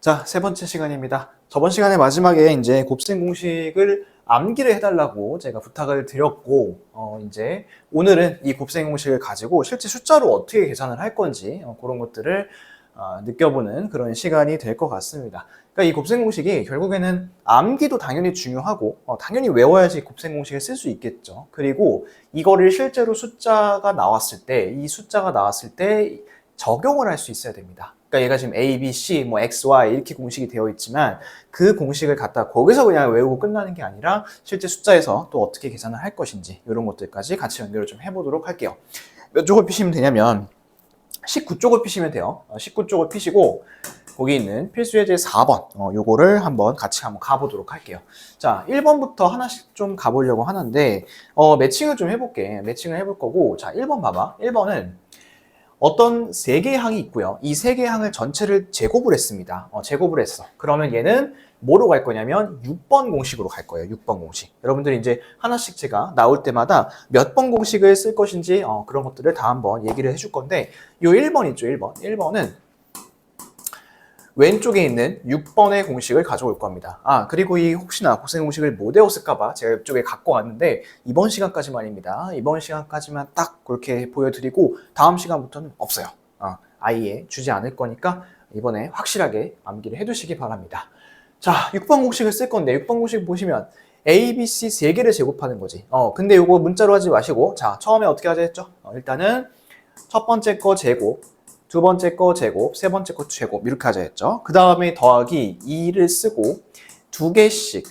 자, 세 번째 시간입니다. 저번 시간에 마지막에 이제 곱셈 공식을 암기를 해달라고 제가 부탁을 드렸고, 이제 오늘은 이 곱셈 공식을 가지고 실제 숫자로 어떻게 계산을 할 건지 그런 것들을 느껴보는 그런 시간이 될 것 같습니다. 그러니까 이 곱셈 공식이 결국에는 암기도 당연히 중요하고, 당연히 외워야지 곱셈 공식을 쓸 수 있겠죠. 그리고 이거를 실제로 숫자가 나왔을 때, 이 숫자가 나왔을 때 적용을 할 수 있어야 됩니다. 그러니까 얘가 지금 A, B, C, 뭐 X, Y 이렇게 공식이 되어 있지만 그 공식을 갖다 거기서 그냥 외우고 끝나는 게 아니라 실제 숫자에서 또 어떻게 계산을 할 것인지 이런 것들까지 같이 연결을 좀 해보도록 할게요. 몇 쪽을 피시면 되냐면 19쪽을 피시면 돼요. 19쪽을 피시고 거기 있는 필수 예제 4번 요거를 한번 같이 한번 가보도록 할게요. 자, 1번부터 하나씩 좀 가보려고 하는데 매칭을 좀 해볼게. 매칭을 해볼 거고, 자, 1번 봐봐. 1번은 어떤 세 개의 항이 있고요. 이 세 개의 항을 전체를 제곱을 했습니다. 제곱을 했어. 그러면 얘는 뭐로 갈 거냐면 6번 공식으로 갈 거예요. 6번 공식. 여러분들이 이제 하나씩 제가 나올 때마다 몇 번 공식을 쓸 것인지 그런 것들을 다 한번 얘기를 해줄 건데, 요 1번 있죠. 1번. 1번은 왼쪽에 있는 6번의 공식을 가져올 겁니다. 그리고 이 혹시나 곱셈 공식을 못 외웠을까봐 제가 이쪽에 갖고 왔는데, 이번 시간까지만입니다. 이번 시간까지만 딱 그렇게 보여드리고 다음 시간부터는 없어요. 아예 주지 않을 거니까 이번에 확실하게 암기를 해두시기 바랍니다. 자, 6번 공식을 쓸 건데 6번 공식 보시면 A, B, C 세 개를 제곱하는 거지. 근데 이거 문자로 하지 마시고, 자, 처음에 어떻게 하자 했죠? 일단은 첫 번째 거 제곱, 두 번째 거 제곱, 세 번째 거 제곱 이렇게 하자 했죠. 그 다음에 더하기 2를 쓰고 두 개씩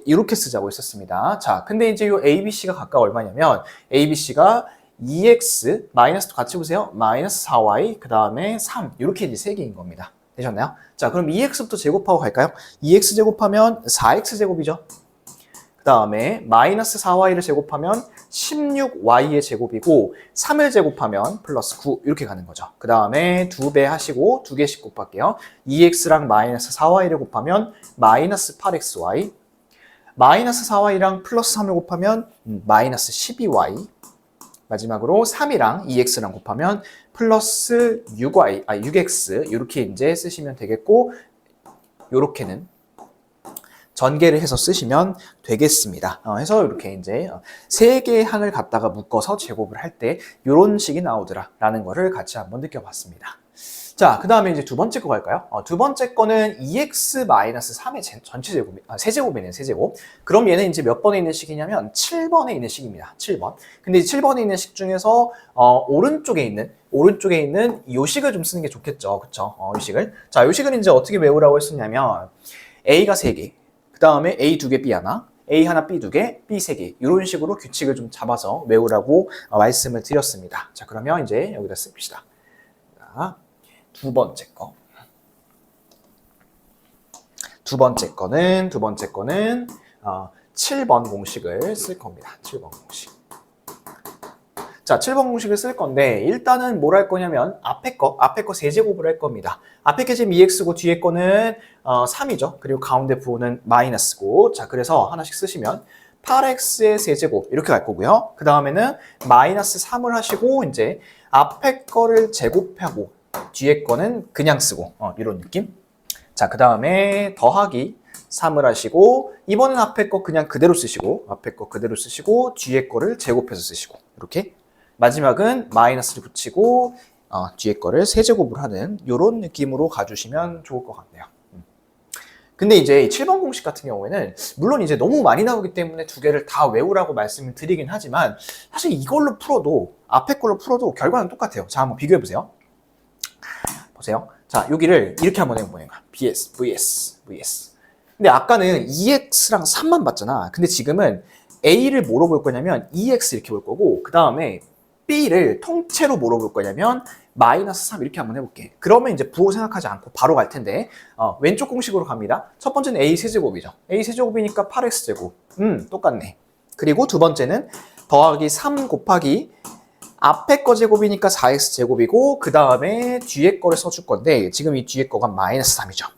이렇게 쓰자고 했었습니다. 자, 근데 이제 이 ABC가 각각 얼마냐면 ABC가 2x 마이너스도 같이 보세요. 마이너스 4y 그 다음에 3 이렇게 이제 세 개인 겁니다. 되셨나요? 자, 그럼 2x부터 제곱하고 갈까요? 2x 제곱하면 4x 제곱이죠. 그 다음에 마이너스 4y를 제곱하면 16y의 제곱이고 3을 제곱하면 플러스 9 이렇게 가는 거죠. 그 다음에 2배 하시고 2개씩 곱할게요. 2x랑 마이너스 4y를 곱하면 마이너스 8xy, 마이너스 4y랑 플러스 3을 곱하면 마이너스 12y, 마지막으로 3이랑 2x랑 곱하면 플러스 6x 이렇게 이제 쓰시면 되겠고, 요렇게는 전개를 해서 쓰시면 되겠습니다. 해서 이렇게 이제 세 개의 항을 갖다가 묶어서 제곱을 할 때 이런 식이 나오더라라는 거를 같이 한번 느껴봤습니다. 자, 그 다음에 이제 두 번째 거 갈까요? 두 번째 거는 2x-3의 전체 제곱이, 세제곱이네요, 세제곱. 그럼 얘는 이제 몇 번에 있는 식이냐면 7번에 있는 식입니다. 7번. 근데 이 7번에 있는 식 중에서 오른쪽에 있는 요 식을 좀 쓰는 게 좋겠죠. 그쵸? 요 식을. 자, 요 식을 이제 어떻게 외우라고 했었냐면 A가 3개. 그 다음에 A 2개, B 하나, A 하나, B 2개, B 3개 이런 식으로 규칙을 좀 잡아서 외우라고 말씀을 드렸습니다. 자, 그러면 이제 여기다 씁시다. 자, 두 번째 거는 7번 공식을 쓸 겁니다. 7번 공식. 자, 7번 공식을 쓸 건데 일단은 뭘 할 거냐면 앞에 거 세제곱을 할 겁니다. 앞에 게 지금 2x고 뒤에 거는 3이죠. 그리고 가운데 부호는 마이너스고, 자, 그래서 하나씩 쓰시면 8x의 세제곱 이렇게 갈 거고요. 그 다음에는 마이너스 3을 하시고 이제 앞에 거를 제곱하고 뒤에 거는 그냥 쓰고 이런 느낌. 자, 그 다음에 더하기 3을 하시고 이번엔 앞에 거 그냥 그대로 쓰시고 뒤에 거를 제곱해서 쓰시고 이렇게 마지막은 마이너스를 붙이고 뒤에 거를 세제곱을 하는 이런 느낌으로 가주시면 좋을 것 같네요. 근데 이제 7번 공식 같은 경우에는 물론 이제 너무 많이 나오기 때문에 두 개를 다 외우라고 말씀을 드리긴 하지만 사실 이걸로 풀어도 앞에 걸로 풀어도 결과는 똑같아요. 자, 한번 비교해 보세요. 자, 여기를 이렇게 한번 해보는 거야. BS, VS. 근데 아까는 2x랑 3만 봤잖아. 근데 지금은 A를 뭐로 볼 거냐면 2x 이렇게 볼 거고, 그 다음에 B를 통째로 뭐로 볼 거냐면 마이너스 3 이렇게 한번 해볼게. 그러면 이제 부호 생각하지 않고 바로 갈 텐데 왼쪽 공식으로 갑니다. 첫 번째는 A 세제곱이죠. A 세제곱이니까 8x제곱. 똑같네. 그리고 두 번째는 더하기 3 곱하기 앞에 거 제곱이니까 4x제곱이고 그 다음에 뒤에 거를 써줄 건데 지금 이 뒤에 거가 마이너스 3이죠.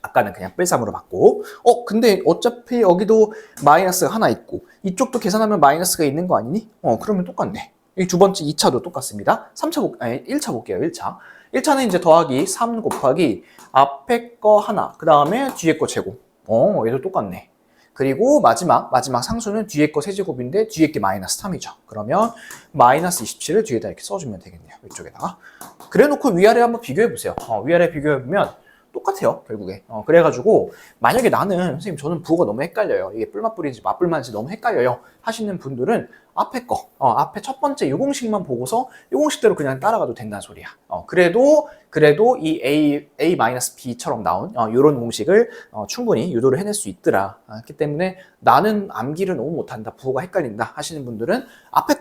아까는 그냥 뺄3으로 받고 근데 어차피 여기도 마이너스가 하나 있고 이쪽도 계산하면 마이너스가 있는 거 아니니? 그러면 똑같네. 이 두 번째 2차도 똑같습니다. 1차 볼게요. 1차. 1차는 이제 더하기 3 곱하기 앞에 거 하나, 그 다음에 뒤에 거 제곱. 얘도 똑같네. 그리고 마지막 상수는 뒤에 거 세제곱인데 뒤에 게 마이너스 3이죠. 그러면 마이너스 27을 뒤에다 이렇게 써주면 되겠네요. 이쪽에다가. 그래 놓고 위아래 한번 비교해 보세요. 위아래 비교해 보면 똑같아요, 결국에. 그래가지고 만약에 나는 선생님 저는 부호가 너무 헷갈려요. 이게 뿔맛뿔인지 맞뿔맛인지 너무 헷갈려요 하시는 분들은 앞에 거, 앞에 첫 번째 요 공식만 보고서 요 공식대로 그냥 따라가도 된다는 소리야. 그래도 이 A-B처럼 나온 요런 공식을 충분히 유도를 해낼 수 있더라. 그렇기 때문에 나는 암기를 너무 못한다, 부호가 헷갈린다 하시는 분들은 앞에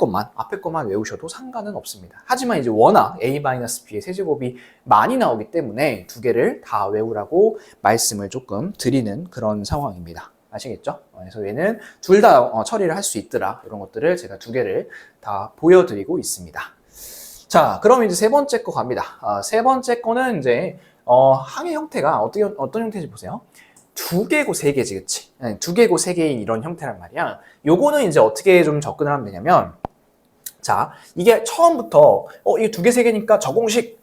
것만 외우셔도 상관은 없습니다. 하지만 이제 워낙 A-B의 세제곱이 많이 나오기 때문에 두 개를 다 외우라고 말씀을 조금 드리는 그런 상황입니다. 아시겠죠? 그래서 얘는 둘 다 처리를 할 수 있더라. 이런 것들을 제가 두 개를 다 보여드리고 있습니다. 자, 그럼 이제 세 번째 거 갑니다. 세 번째 거는 이제 항의 형태가 어떤 형태인지 보세요. 두 개고 세 개지, 그치? 두 개고 세 개인 이런 형태란 말이야. 요거는 이제 어떻게 좀 접근을 하면 되냐면, 자, 이게 처음부터 이게 두 개 세 개니까 저 공식,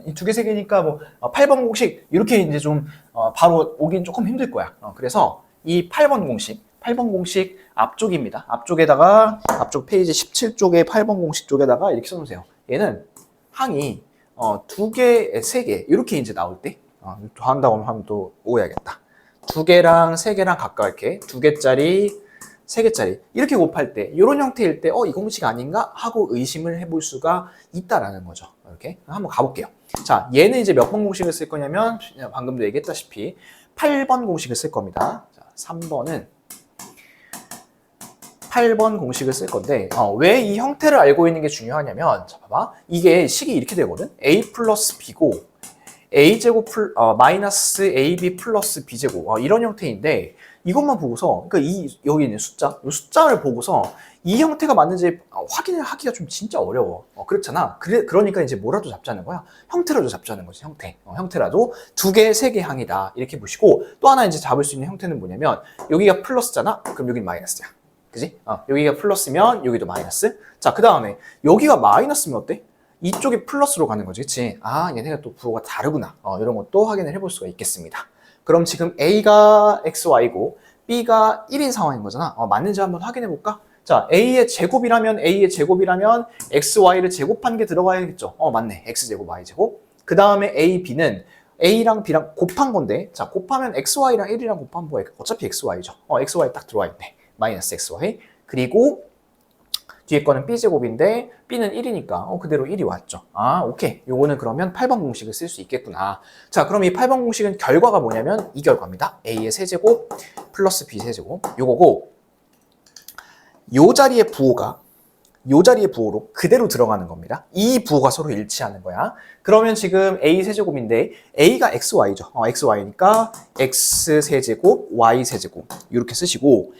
이 두 개 세 개니까 뭐 8번 공식 이렇게 이제 좀 바로 오긴 조금 힘들 거야. 그래서 이 8번 공식 앞쪽입니다. 앞쪽 페이지 17쪽에 8번 공식 쪽에다가 이렇게 써놓으세요. 얘는 항이 두 개, 세 개 이렇게 이제 나올 때 더한다고 하면 또 오해하겠다. 두 개랑 세 개랑 가까울게 두 개짜리, 세 개짜리 이렇게 곱할 때 이런 형태일 때 이 공식 아닌가 하고 의심을 해볼 수가 있다라는 거죠. 이렇게 한번 가볼게요. 자, 얘는 이제 몇 번 공식을 쓸 거냐면 방금도 얘기했다시피 8번 공식을 쓸 겁니다. 3번은 8번 공식을 쓸 건데 왜 이 형태를 알고 있는 게 중요하냐면 자 봐봐 이게 식이 이렇게 되거든. A 플러스 B고 A제곱 마이너스 AB 플러스 B제곱 이런 형태인데 이것만 보고서 그러니까 여기 있는 숫자를 보고서 이 형태가 맞는지 확인을 하기가 좀 진짜 어려워. 그렇잖아. 그러니까 이제 뭐라도 잡자는 거야. 형태라도 잡자는 거지, 형태. 형태라도 두 개, 세 개 항이다. 이렇게 보시고 또 하나 이제 잡을 수 있는 형태는 뭐냐면 여기가 플러스잖아? 그럼 여기는 마이너스야. 그지? 여기가 플러스면 여기도 마이너스. 자, 그 다음에 여기가 마이너스면 어때? 이쪽이 플러스로 가는 거지, 그치? 얘네가 또 부호가 다르구나. 이런 것도 확인을 해볼 수가 있겠습니다. 그럼 지금 A가 XY고 B가 1인 상황인 거잖아. 맞는지 한번 확인해 볼까? 자, A의 제곱이라면 XY를 제곱한 게 들어가야겠죠. 맞네. X제곱, Y제곱. 그 다음에 A, B는 A랑 B랑 곱한 건데, 자, 곱하면 XY랑 1이랑 곱하면 뭐야? 어차피 XY죠. XY 딱 들어와 있네. 마이너스 XY. 그리고 뒤에 거는 B제곱인데 B는 1이니까 그대로 1이 왔죠. 오케이. 요거는 그러면 8번 공식을 쓸 수 있겠구나. 자, 그럼 이 8번 공식은 결과가 뭐냐면 이 결과입니다. A의 세제곱 플러스 B 세제곱 요거고 요 자리의 부호로 그대로 들어가는 겁니다. 이 부호가 서로 일치하는 거야. 그러면 지금 A 세제곱인데 A가 XY죠. XY니까 X 세제곱 Y 세제곱 이렇게 쓰시고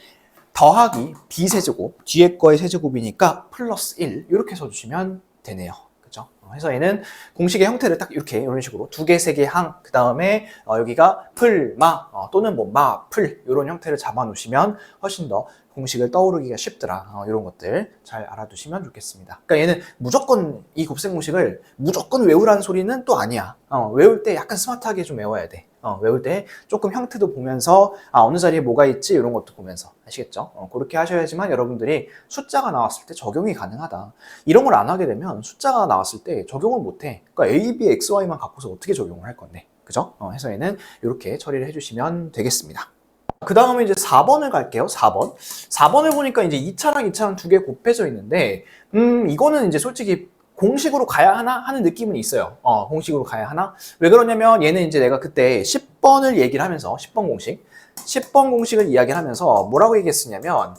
더하기 B세제곱, 뒤에 거의 세제곱이니까 플러스 1 이렇게 써주시면 되네요. 그죠? 그래서 얘는 공식의 형태를 딱 이런 식으로 두 개, 세 개 항, 그 다음에 여기가 풀, 마 또는 뭐 마, 풀 이런 형태를 잡아놓으시면 훨씬 더 공식을 떠오르기가 쉽더라. 이런 것들 잘 알아두시면 좋겠습니다. 그러니까 얘는 무조건 이 곱셈 공식을 무조건 외우라는 소리는 또 아니야. 외울 때 약간 스마트하게 좀 외워야 돼. 외울 때 조금 형태도 보면서 어느 자리에 뭐가 있지 이런 것도 보면서 아시겠죠? 그렇게 하셔야지만 여러분들이 숫자가 나왔을 때 적용이 가능하다. 이런 걸 안 하게 되면 숫자가 나왔을 때 적용을 못해. 그러니까 A, B, X, Y만 갖고서 어떻게 적용을 할 건데, 그죠? 해서 얘는 이렇게 처리를 해주시면 되겠습니다. 그 다음에 이제 4번을 갈게요. 4번을 보니까 이제 2차랑 두 개 곱해져 있는데, 이거는 이제 솔직히 공식으로 가야 하나 하는 느낌은 있어요. 공식으로 가야 하나? 왜 그러냐면 얘는 이제 내가 그때 10번을 얘기를 하면서 10번 공식을 이야기를 하면서 뭐라고 얘기했었냐면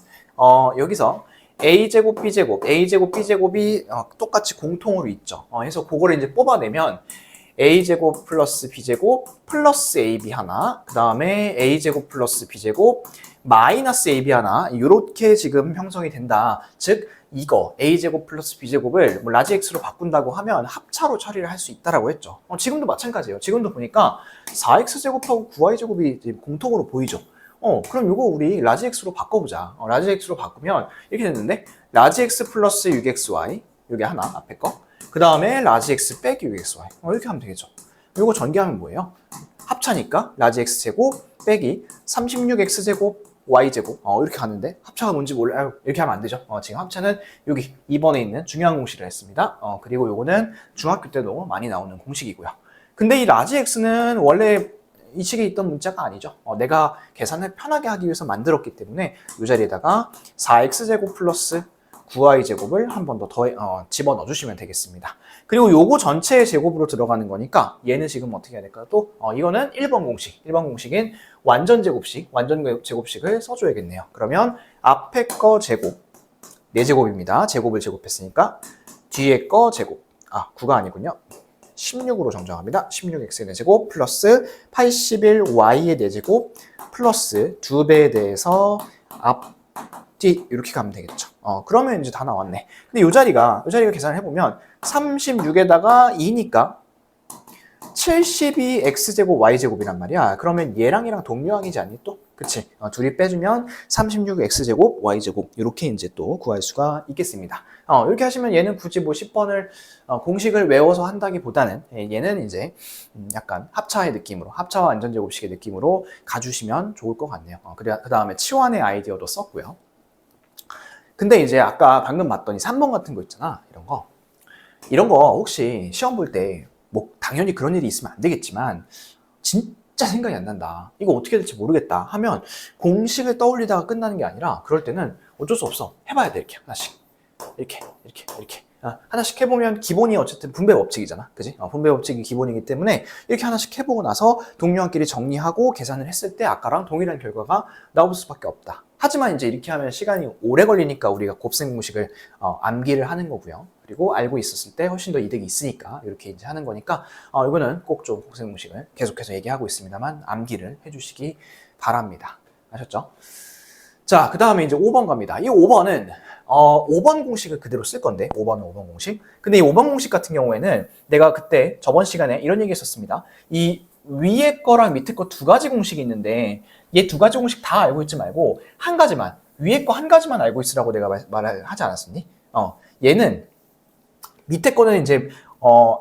여기서 A제곱, B제곱이 똑같이 공통으로 있죠. 그래서 그거를 이제 뽑아내면 A제곱 플러스 B제곱 플러스 AB 하나, 그 다음에 A제곱 플러스 B제곱 마이너스 AB 하나, 이렇게 지금 형성이 된다. 즉 이거 A제곱 플러스 B제곱을 뭐 라지 X로 바꾼다고 하면 합차로 처리를 할 수 있다라고 했죠. 지금도 마찬가지예요. 지금도 보니까 4X제곱하고 9Y제곱이 공통으로 보이죠. 그럼 이거 우리 라지 X로 바꿔보자. 라지 X로 바꾸면 이렇게 됐는데 라지 X 플러스 6XY 여기 하나 앞에 거. 그 다음에 라지 x 빼기 6xy. 이렇게 하면 되겠죠. 이거 전개하면 뭐예요? 합차니까 라지 x제곱 빼기 36x제곱 y제곱 이렇게 가는데 합차가 뭔지 몰라요. 이렇게 하면 안 되죠. 지금 합차는 여기 2번에 있는 중요한 공식을 했습니다. 그리고 요거는 중학교 때도 많이 나오는 공식이고요. 근데 이 라지 x는 원래 이 식에 있던 문자가 아니죠. 내가 계산을 편하게 하기 위해서 만들었기 때문에 이 자리에다가 4x제곱 플러스 9y제곱을 한 번 더 집어넣어 주시면 되겠습니다. 그리고 요거 전체의 제곱으로 들어가는 거니까 얘는 지금 어떻게 해야 될까요? 또 이거는 1번 공식. 1번 공식인 완전 제곱식을 써줘야겠네요. 그러면 앞에 거 제곱 4제곱입니다. 제곱을 제곱했으니까 뒤에 거 제곱 9가 아니군요. 16으로 정정합니다. 16x의 4제곱 플러스 81y의 4제곱 플러스 2배에 대해서 앞뒤 이렇게 가면 되겠죠. 그러면 이제 다 나왔네. 근데 이 자리가 계산을 해보면 36에다가 2니까 72x제곱 y제곱이란 말이야. 그러면 얘랑 동류항이지 않니 또? 그치? 둘이 빼주면 36x제곱 y제곱 이렇게 이제 또 구할 수가 있겠습니다. 이렇게 하시면 얘는 굳이 뭐 10번을 공식을 외워서 한다기보다는 얘는 이제 약간 합차의 느낌으로 합차와 완전제곱식의 느낌으로 가주시면 좋을 것 같네요. 그 다음에 치환의 아이디어도 썼고요. 근데 이제 아까 방금 봤더니 3번 같은 거 있잖아. 이런 거 혹시 시험 볼 때 뭐 당연히 그런 일이 있으면 안 되겠지만 진짜 생각이 안 난다. 이거 어떻게 될지 모르겠다 하면 공식을 떠올리다가 끝나는 게 아니라 그럴 때는 어쩔 수 없어. 해봐야 돼. 이렇게 하나씩. 이렇게. 하나씩 해보면 기본이 어쨌든 분배 법칙이잖아. 그지? 분배 법칙이 기본이기 때문에 이렇게 하나씩 해보고 나서 동료한끼리 정리하고 계산을 했을 때 아까랑 동일한 결과가 나올 수밖에 없다. 하지만 이제 이렇게 하면 시간이 오래 걸리니까 우리가 곱셈 공식을 암기를 하는 거고요. 그리고 알고 있었을 때 훨씬 더 이득이 있으니까 이렇게 이제 하는 거니까 이거는 꼭 좀 곱셈 공식을 계속해서 얘기하고 있습니다만 암기를 해주시기 바랍니다. 아셨죠? 자, 그 다음에 이제 5번 갑니다. 이 5번은 5번 공식을 그대로 쓸 건데 5번은 5번 공식. 근데 이 5번 공식 같은 경우에는 내가 그때 저번 시간에 이런 얘기 했었습니다. 이 위에 거랑 밑에 거 두 가지 공식이 있는데 얘 두 가지 공식 다 알고 있지 말고 한 가지만 위에 거 한 가지만 알고 있으라고 내가 말을 하지 않았었니? 얘는 밑에 거는 이제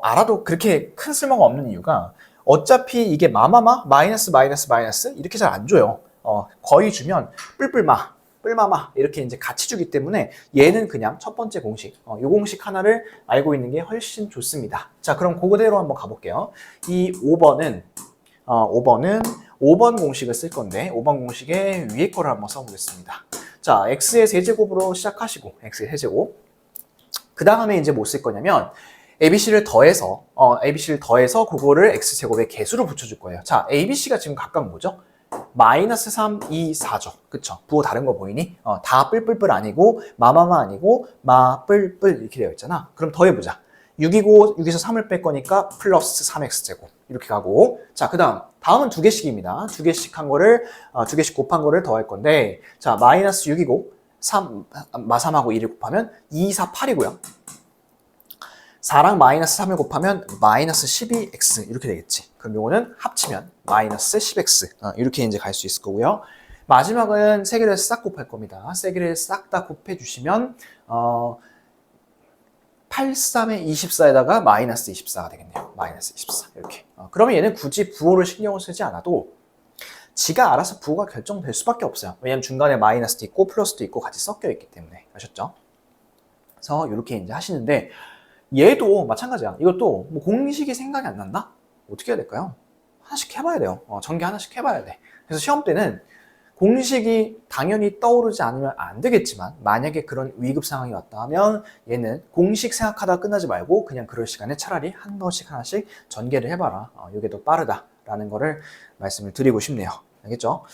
알아도 그렇게 큰 쓸모가 없는 이유가 어차피 이게 마마마 마이너스 이렇게 잘 안 줘요. 거의 주면 뿔마마 이렇게 이제 같이 주기 때문에 얘는 그냥 첫 번째 공식, 이 공식 하나를 알고 있는 게 훨씬 좋습니다. 자, 그럼 그대로 한번 가볼게요. 이 5번은 5번 공식을 쓸 건데 5번 공식의 위에 거를 한번 써보겠습니다. 자, x의 세제곱으로 시작하시고 x의 세제곱. 그 다음에 이제 뭐 쓸 거냐면 ABC를 더해서 그거를 x제곱의 개수로 붙여줄 거예요. 자, ABC가 지금 각각 뭐죠? 마이너스 3, 2, 4죠. 그쵸? 부호 다른 거 보이니? 다 뿔뿔뿔 아니고 마마마 아니고 마뿔뿔 이렇게 되어 있잖아. 그럼 더해보자. 6이고 6에서 3을 뺄 거니까 플러스 3x제곱 이렇게 가고 자, 다음은 두 개씩입니다. 두 개씩 곱한 거를 더할 건데 자, 마이너스 6이고 3하고 1을 곱하면 2, 4, 8이고요. 4랑 마이너스 3을 곱하면 마이너스 12x 이렇게 되겠지. 그럼 요거는 합치면 마이너스 10x 이렇게 이제 갈 수 있을 거고요. 마지막은 세 개를 싹 곱할 겁니다. 세 개를 싹 다 곱해 주시면 8, 3에 24에다가 마이너스 24가 되겠네요. 마이너스 24 이렇게. 그러면 얘는 굳이 부호를 신경을 쓰지 않아도 지가 알아서 부호가 결정될 수밖에 없어요. 왜냐면 중간에 마이너스도 있고 플러스도 있고 같이 섞여 있기 때문에. 아셨죠? 그래서 이렇게 이제 하시는데 얘도 마찬가지야. 이것도 뭐 공식이 생각이 안 난다? 어떻게 해야 될까요? 하나씩 해봐야 돼요. 전개 하나씩 해봐야 돼. 그래서 시험 때는 공식이 당연히 떠오르지 않으면 안 되겠지만 만약에 그런 위급 상황이 왔다 하면 얘는 공식 생각하다가 끝나지 말고 그냥 그럴 시간에 차라리 한 번씩 하나씩 전개를 해봐라. 이게 더 빠르다라는 거를 말씀을 드리고 싶네요. 알겠죠?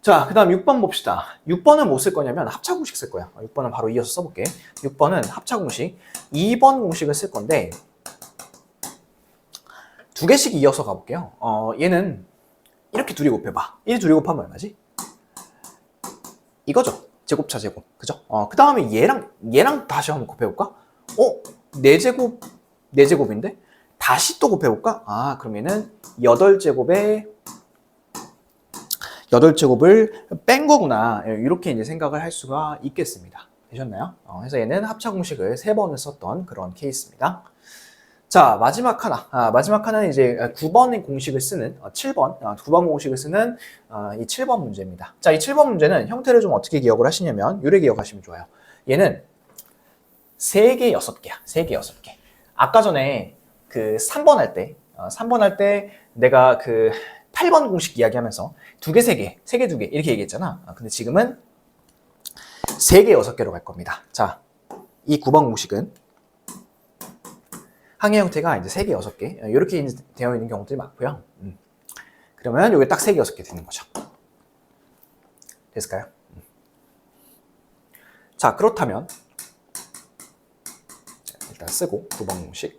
자, 그 다음 6번 봅시다. 6번은 뭐 쓸 거냐면 합차공식 쓸 거야. 6번은 바로 이어서 써볼게. 6번은 합차공식. 2번 공식을 쓸 건데 두 개씩 이어서 가볼게요. 얘는 이렇게 둘이 곱해봐. 1 둘이 곱하면 얼마지? 이거죠. 제곱차 제곱. 그죠? 그 다음에 얘랑 다시 한번 곱해볼까? 4제곱인데? 다시 또 곱해볼까? 그럼 얘는 8제곱을 뺀 거구나. 이렇게 이제 생각을 할 수가 있겠습니다. 되셨나요? 그래서 얘는 합차 공식을 3번을 썼던 그런 케이스입니다. 자, 마지막 하나는 이제 9번의 공식을 쓰는 7번, 9번 공식을 쓰는 이 7번 문제입니다. 자, 이 7번 문제는 형태를 좀 어떻게 기억을 하시냐면 요래 기억하시면 좋아요. 얘는 3개, 6개야. 3개, 6개. 아까 전에 그 3번 할 때 내가 그 8번 공식 이야기하면서 2개, 3개, 3개, 2개 이렇게 얘기했잖아. 근데 지금은 3개, 6개로 갈 겁니다. 자, 이 9번 공식은 항의 형태가 이제 3개, 6개 이렇게 되어 있는 경우들이 많고요. 그러면 이게 딱 3개, 6개 되는 거죠. 됐을까요? 자, 그렇다면 일단 쓰고 9번 공식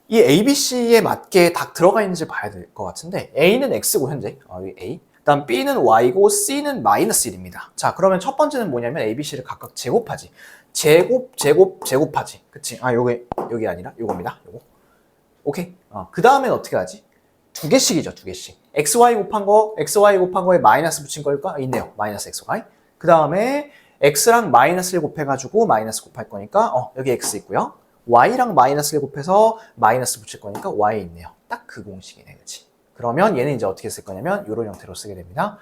이 ABC에 맞게 딱 들어가 있는지 봐야 될 것 같은데 A는 X고 현재 여기 A 그다음 B는 Y고 C는 마이너스 1입니다. 자, 그러면 첫 번째는 뭐냐면 ABC를 각각 제곱하지. 제곱하지. 그치? 여기 아니라 요겁니다. 요거. 오케이? 그 다음엔 어떻게 하지? 2개씩이죠, 2개씩. XY 곱한 거에 마이너스 붙인 걸까? 있네요. 마이너스 XY. 그 다음에 X랑 마이너스를 곱해가지고 마이너스 곱할 거니까, 여기 X 있고요. Y랑 마이너스를 곱해서 마이너스 붙일 거니까 Y 있네요. 딱 그 공식이네, 그치? 그러면 얘는 이제 어떻게 쓸 거냐면, 이런 형태로 쓰게 됩니다.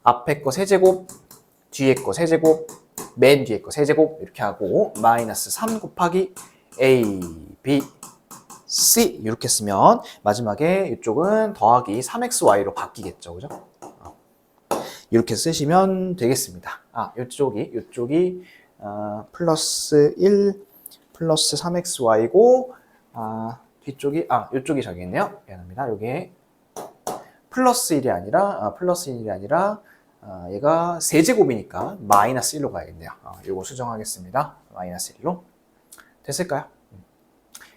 앞에 거 세제곱, 뒤에 거 세제곱, 맨 뒤에 거 세제곱, 이렇게 하고, 마이너스 3 곱하기 A, B, C 이렇게 쓰면 마지막에 이쪽은 더하기 3xy로 바뀌겠죠, 그죠? 이렇게 쓰시면 되겠습니다. 이쪽이 플러스 1 플러스 3xy고 이쪽이 저기있네요. 미안합니다. 요게 플러스 1이 아니라 얘가 세제곱이니까 마이너스 1로 가야겠네요. 요거 수정하겠습니다. 마이너스 1로 됐을까요?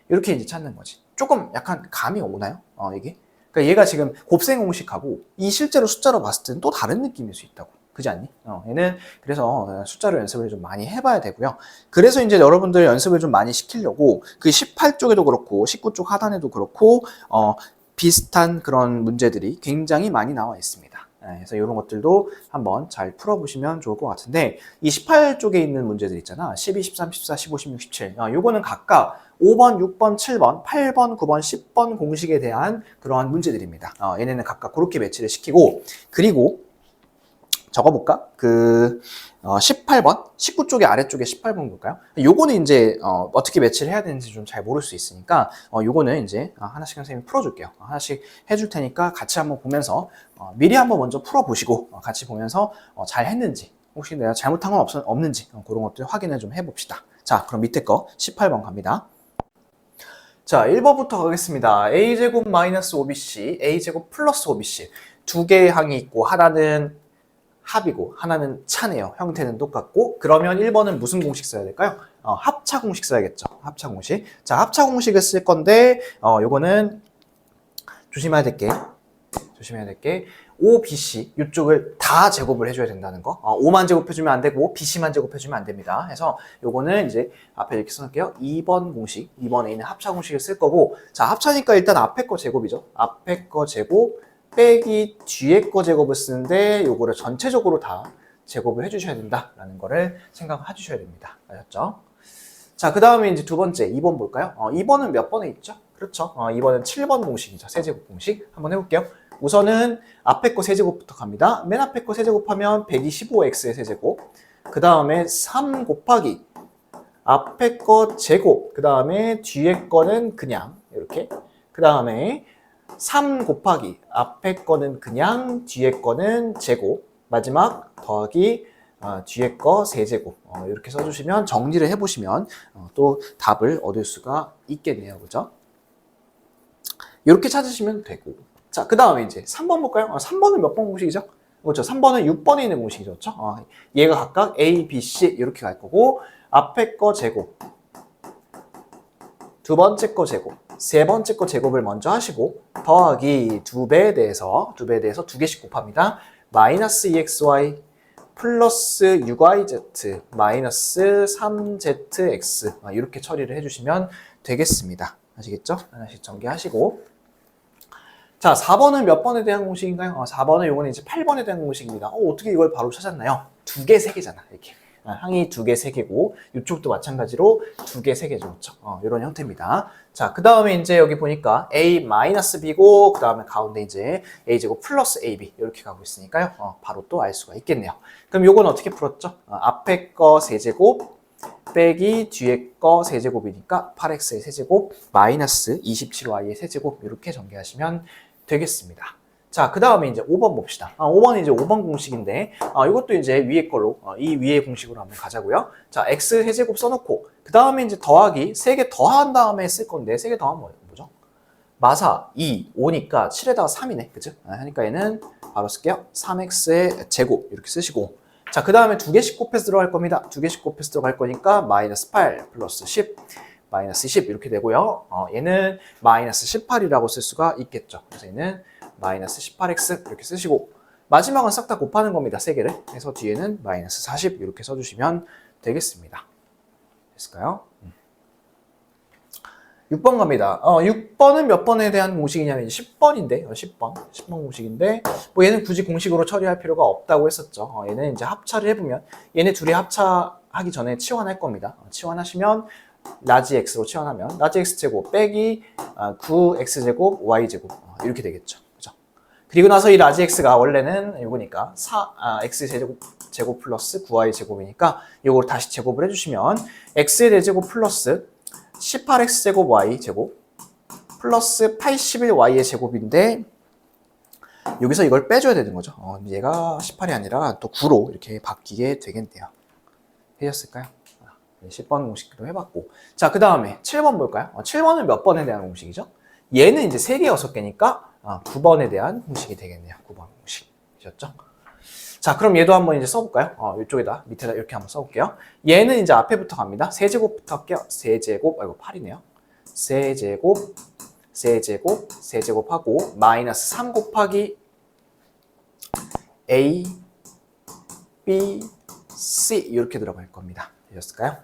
이렇게 이제 찾는 거지. 조금 약간 감이 오나요? 이게? 그러니까 얘가 지금 곱셈 공식하고 이 실제로 숫자로 봤을 때는 또 다른 느낌일 수 있다고. 그지 않니? 얘는 그래서 숫자로 연습을 좀 많이 해봐야 되고요. 그래서 이제 여러분들 연습을 좀 많이 시키려고 그 18쪽에도 그렇고 19쪽 하단에도 그렇고 비슷한 그런 문제들이 굉장히 많이 나와 있습니다. 그래서 이런 것들도 한번 잘 풀어보시면 좋을 것 같은데 이 18쪽에 있는 문제들 있잖아. 12, 13, 14, 15, 16, 17 요거는 각각 5번, 6번, 7번, 8번, 9번, 10번 공식에 대한 그러한 문제들입니다. 얘네는 각각 그렇게 배치를 시키고 그리고 적어볼까? 18번, 19쪽의 아래쪽에 18번 볼까요? 요거는 이제 어떻게 매치를 해야 되는지 좀 잘 모를 수 있으니까 요거는 이제 하나씩 선생님이 풀어줄게요. 하나씩 해줄 테니까 같이 한번 보면서 미리 한번 먼저 풀어보시고 같이 보면서 잘 했는지 혹시 내가 잘못한 건 없는지 그런 것들 확인을 좀 해봅시다. 자, 그럼 밑에 거 18번 갑니다. 자, 1번부터 가겠습니다. a제곱 마이너스 5bc, a제곱 플러스 5bc 두 개의 항이 있고 하나는 합이고 하나는 차네요. 형태는 똑같고 그러면 1번은 무슨 공식 써야 될까요? 합차 공식 써야겠죠. 합차 공식. 자, 합차 공식을 쓸 건데 요거는 조심해야 될 게 5BC 이쪽을 다 제곱을 해줘야 된다는 거. 5만 제곱해주면 안 되고 BC만 제곱해주면 안 됩니다. 그래서 요거는 이제 앞에 이렇게 써놓을게요. 2번 공식, 2번에 있는 합차 공식을 쓸 거고 자, 합차니까 일단 앞에 거 제곱이죠. 앞에 거 제곱 빼기 뒤에 거 제곱을 쓰는데 요거를 전체적으로 다 제곱을 해주셔야 된다라는 거를 생각해 주셔야 됩니다. 아셨죠? 자, 그 다음에 이제 두 번째 2번 볼까요? 2번은 몇 번에 있죠? 그렇죠. 2번은 7번 공식이죠. 세제곱 공식. 한번 해볼게요. 우선은 앞에 거 세제곱부터 갑니다. 맨 앞에 거 세제곱하면 125x의 세제곱. 그 다음에 3 곱하기 앞에 거 제곱. 그 다음에 뒤에 거는 그냥 이렇게. 그 다음에 3 곱하기 앞에 거는 그냥 뒤에 거는 제곱 마지막 더하기 뒤에 거 세제곱 이렇게 써주시면 정리를 해보시면 또 답을 얻을 수가 있겠네요. 그죠? 이렇게 찾으시면 되고 자, 그 다음에 이제 3번 볼까요? 3번은 몇 번 공식이죠? 그렇죠. 3번은 6번에 있는 공식이죠. 그렇죠? 얘가 각각 A, B, C 이렇게 갈 거고 앞에 거 제곱 두 번째 거 제곱 세 번째 거 제곱을 먼저 하시고 더하기 2배에 대해서 2개씩 곱합니다. 마이너스 2xy 플러스 6yz 마이너스 3zx 이렇게 처리를 해주시면 되겠습니다. 아시겠죠? 하나씩 전개하시고 자, 4번은 몇 번에 대한 공식인가요? 4번은 요거는 이제 8번에 대한 공식입니다. 어떻게 이걸 바로 찾았나요? 2개, 3개잖아, 이렇게. 항이 2개, 3개고, 이쪽도 마찬가지로 2개, 3개죠. 그렇죠? 이런 형태입니다. 자, 그 다음에 이제 여기 보니까 A-B고, 그 다음에 가운데 이제 A제곱 플러스 AB, 이렇게 가고 있으니까요. 바로 또 알 수가 있겠네요. 그럼 요건 어떻게 풀었죠? 앞에 거 세제곱, 빼기 뒤에 거 세제곱이니까 8x의 세제곱, 마이너스 27y의 세제곱, 이렇게 전개하시면 되겠습니다. 자, 그 다음에 이제 5번 봅시다. 5번이 이제 5번 공식인데, 이것도 이제 위에 걸로, 이 위에 공식으로 한번 가자고요. 자, x 세제곱 써놓고, 그 다음에 이제 더하기, 3개 더한 다음에 쓸 건데, 3개 더하면 뭐죠? 마사 2, 5니까 7에다가 3이네. 그죠? 하니까 얘는 바로 쓸게요. 3x의 제곱, 이렇게 쓰시고. 자, 그 다음에 2개씩 곱해서 들어갈 겁니다. 2개씩 곱해서 들어갈 거니까, 마이너스 8 플러스 10. 마이너스 10 이렇게 되고요. 얘는 마이너스 18이라고 쓸 수가 있겠죠. 그래서 얘는 마이너스 18x 이렇게 쓰시고 마지막은 싹 다 곱하는 겁니다. 3개를. 그래서 뒤에는 마이너스 40 이렇게 써주시면 되겠습니다. 됐을까요? 6번 갑니다. 6번은 몇 번에 대한 공식이냐면 10번인데 10번 공식인데 뭐 얘는 굳이 공식으로 처리할 필요가 없다고 했었죠. 얘는 이제 합차를 해보면 얘네 둘이 합차하기 전에 치환할 겁니다. 치환하시면 라지 x로 치환하면 라지 x제곱 빼기 9x제곱 y제곱 이렇게 되겠죠. 그죠? 그리고 나서 이 라지 x가 원래는 이거니까 x제곱 플러스 9y제곱이니까 이걸 다시 제곱을 해주시면 x의 대제곱 플러스 18x제곱 y제곱 플러스 81y의 제곱인데 여기서 이걸 빼줘야 되는 거죠. 얘가 18이 아니라 또 9로 이렇게 바뀌게 되겠네요. 해줬을까요? 10번 공식도 해봤고. 자, 그 다음에 7번 볼까요? 7번은 몇 번에 대한 공식이죠? 얘는 이제 3개, 6개니까 9번에 대한 공식이 되겠네요. 9번 공식이셨죠? 자, 그럼 얘도 한번 이제 써볼까요? 이쪽에다, 밑에다 이렇게 한번 써볼게요. 얘는 이제 앞에부터 갑니다. 세제곱부터 할게요. 세제곱, 아이고, 8이네요. 세제곱, 세제곱, 세제곱하고, 마이너스 3 곱하기 A, B, C, 이렇게 들어갈 겁니다. 되셨을까요?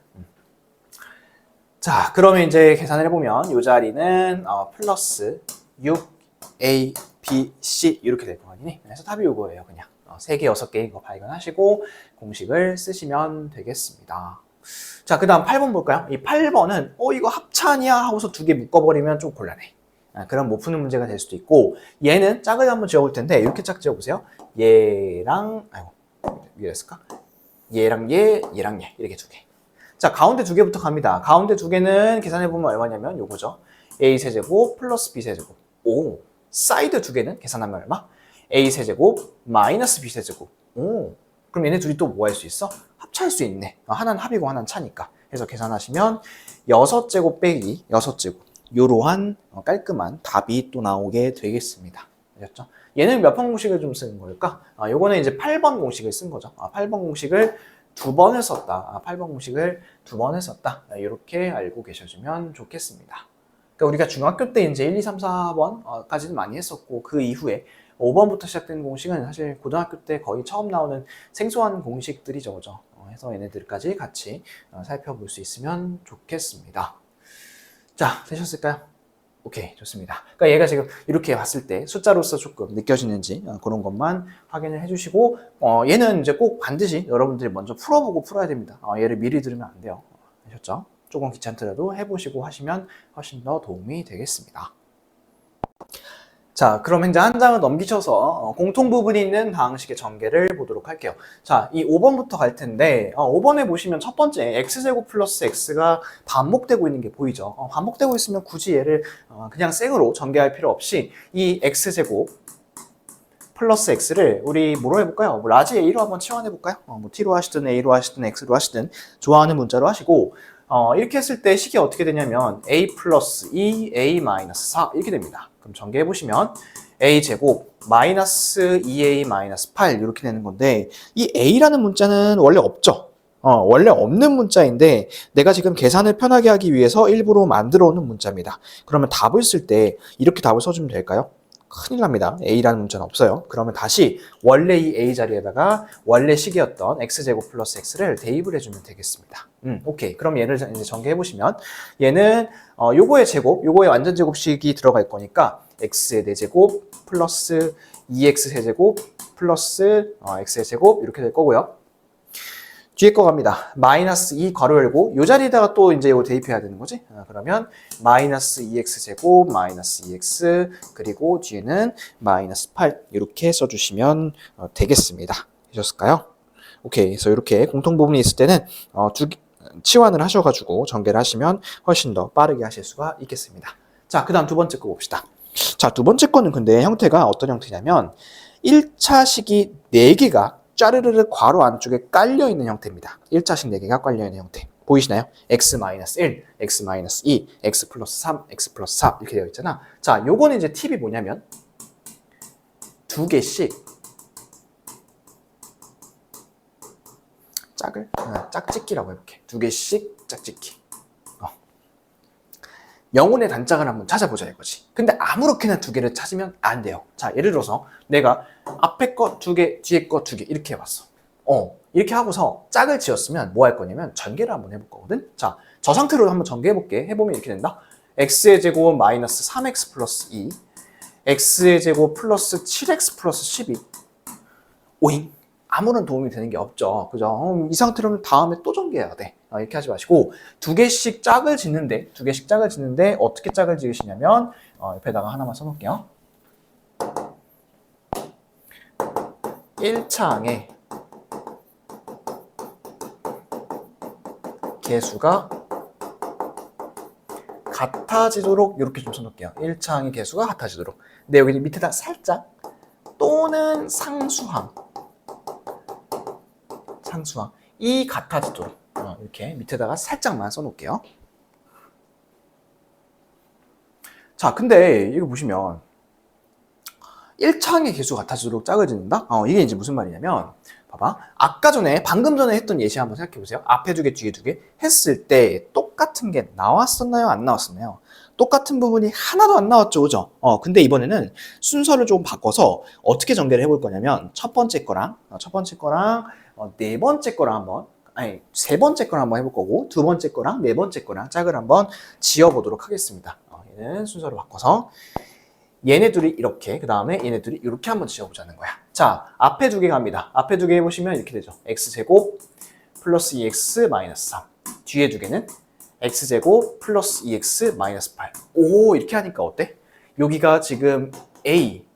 자, 그러면 이제 계산을 해보면 이 자리는 플러스 6A, B, C 이렇게 될 거 아니니? 그래서 답이 이거예요. 그냥 3개, 6개인 거 발견하시고 공식을 쓰시면 되겠습니다. 자, 그 다음 8번 볼까요? 이 8번은 이거 합차냐 하고서 2개 묶어버리면 좀 곤란해. 그럼 못 푸는 문제가 될 수도 있고 얘는 짝을 한번 지어볼 텐데 이렇게 짝 지어보세요. 얘랑 이랬을까? 얘랑 얘, 얘랑 얘 이렇게 2개. 자, 가운데 2개부터 갑니다. 가운데 2개는 계산해보면 얼마냐면 요거죠. A 세제곱 플러스 B 세제곱. 오, 사이드 2개는 계산하면 얼마? A 세제곱 마이너스 B 세제곱. 오, 그럼 얘네 둘이 또 뭐 할 수 있어? 합차할 수 있네. 하나는 합이고 하나는 차니까. 그래서 계산하시면 6제곱 빼기 6제곱. 요러한 깔끔한 답이 또 나오게 되겠습니다. 아셨죠? 얘는 몇 번 공식을 좀 쓰는 걸까? 요거는 이제 8번 공식을 쓴 거죠. 8번 공식을 2번을 썼다. 8번 공식을 2번을 썼다. 이렇게 알고 계셔주면 좋겠습니다. 그러니까 우리가 중학교 때 이제 1, 2, 3, 4번까지는 많이 했었고 그 이후에 5번부터 시작된 공식은 사실 고등학교 때 거의 처음 나오는 생소한 공식들이죠. 그죠? 해서 얘네들까지 같이 살펴볼 수 있으면 좋겠습니다. 자, 되셨을까요? 오케이, 좋습니다. 그러니까 얘가 지금 이렇게 봤을 때 숫자로서 조금 느껴지는지 그런 것만 확인을 해주시고 얘는 이제 꼭 반드시 여러분들이 먼저 풀어보고 풀어야 됩니다. 얘를 미리 들으면 안 돼요. 아셨죠? 조금 귀찮더라도 해보시고 하시면 훨씬 더 도움이 되겠습니다. 자, 그럼 이제 한 장을 넘기셔서 공통 부분이 있는 방식의 전개를 보도록 할게요. 자, 이 5번부터 갈 텐데 5번에 보시면 첫 번째 x제곱 플러스 x가 반복되고 있는 게 보이죠. 반복되고 있으면 굳이 얘를 그냥 생으로 전개할 필요 없이 이 x제곱 플러스 x를 우리 뭐로 해볼까요? 뭐 라지 a로 한번 치환해볼까요? 뭐 t로 하시든 a로 하시든 x로 하시든 좋아하는 문자로 하시고 이렇게 했을 때 식이 어떻게 되냐면 a 플러스 2, a 마이너스 4 이렇게 됩니다. 그럼 전개해보시면 a제곱 마이너스 2a 마이너스 8 이렇게 되는 건데 이 a라는 문자는 원래 없죠. 원래 없는 문자인데 내가 지금 계산을 편하게 하기 위해서 일부러 만들어 오는 문자입니다. 그러면 답을 쓸 때 이렇게 답을 써주면 될까요? 큰일 납니다. a라는 문자는 없어요. 그러면 다시 원래 이 a 자리에다가 원래 식이었던 x제곱 플러스 x를 대입을 해주면 되겠습니다. 오케이. 그럼 얘를 이제 전개해보시면 얘는 요거의 제곱, 요거의 완전 제곱식이 들어갈 거니까 x의 4제곱 플러스 2x세제곱 플러스 x의 제곱 이렇게 될 거고요. 뒤에 거 갑니다. 마이너스 2 괄호 열고 이 자리에다가 또 이제 이거 대입해야 되는 거지. 그러면 마이너스 2x제곱 마이너스 2x 그리고 뒤에는 마이너스 8 이렇게 써주시면 되겠습니다. 되셨을까요? 오케이. 그래서 이렇게 공통 부분이 있을 때는 치환을 하셔가지고 전개를 하시면 훨씬 더 빠르게 하실 수가 있겠습니다. 자, 그 다음 두 번째 거 봅시다. 자, 두 번째 거는 근데 형태가 어떤 형태냐면 1차식이 4개가 짜르르르 괄호 안쪽에 깔려있는 형태입니다. 1차식 4개가 깔려있는 형태. 보이시나요? x-1, x-2, x 플러스 3, x 플러스 4 이렇게 되어 있잖아. 자, 요거는 이제 팁이 뭐냐면 2개씩 짝짓기라고 해볼게. 2개씩 짝짓기. 영혼의 단짝을 한번 찾아보자 이거지. 근데 아무렇게나 2개를 찾으면 안 돼요. 자, 예를 들어서 내가 앞에 거 2개, 뒤에 거 2개 이렇게 해봤어. 이렇게 하고서 짝을 지었으면 뭐 할 거냐면 전개를 한번 해볼 거거든. 자, 저 상태로 한번 전개해볼게. 해보면 이렇게 된다. x의 제곱 마이너스 3x 플러스 2 x의 제곱 플러스 7x 플러스 12 오잉? 아무런 도움이 되는 게 없죠. 그죠? 이 상태로는 다음에 또 전개해야 돼. 이렇게 하지 마시고 2개씩 짝을 짓는데 어떻게 짝을 지으시냐면 옆에다가 하나만 써놓을게요. 1차항의 개수가 같아지도록 이렇게 좀 써놓을게요. 1차항의 개수가 같아지도록. 근데 여기 밑에다 살짝 또는 상수항 이 같아지도록 이렇게 밑에다가 살짝만 써놓을게요. 자, 근데 이거 보시면 1차항의 개수 같아지도록 짝을 짓는다? 이게 이제 무슨 말이냐면 봐봐. 방금 전에 했던 예시 한번 생각해 보세요. 앞에 2개, 뒤에 2개 했을 때 똑같은 게 나왔었나요? 안 나왔었나요? 똑같은 부분이 하나도 안 나왔죠, 그죠? 근데 이번에는 순서를 좀 바꿔서 어떻게 전개를 해볼 거냐면 세 번째 거랑 세 번째 거랑 한번 해볼 거고 두 번째 거랑 네 번째 거랑 짝을 한번 지어보도록 하겠습니다. 얘는 순서를 바꿔서 얘네 둘이 이렇게, 그 다음에 얘네 둘이 이렇게 한번 지어보자는 거야. 자, 앞에 2개 갑니다. 앞에 2개 해보시면 이렇게 되죠. x제곱 플러스 2x 마이너스 3. 뒤에 2개는 x제곱 플러스 2x 마이너스 8. 오, 이렇게 하니까 어때? 여기가 지금 a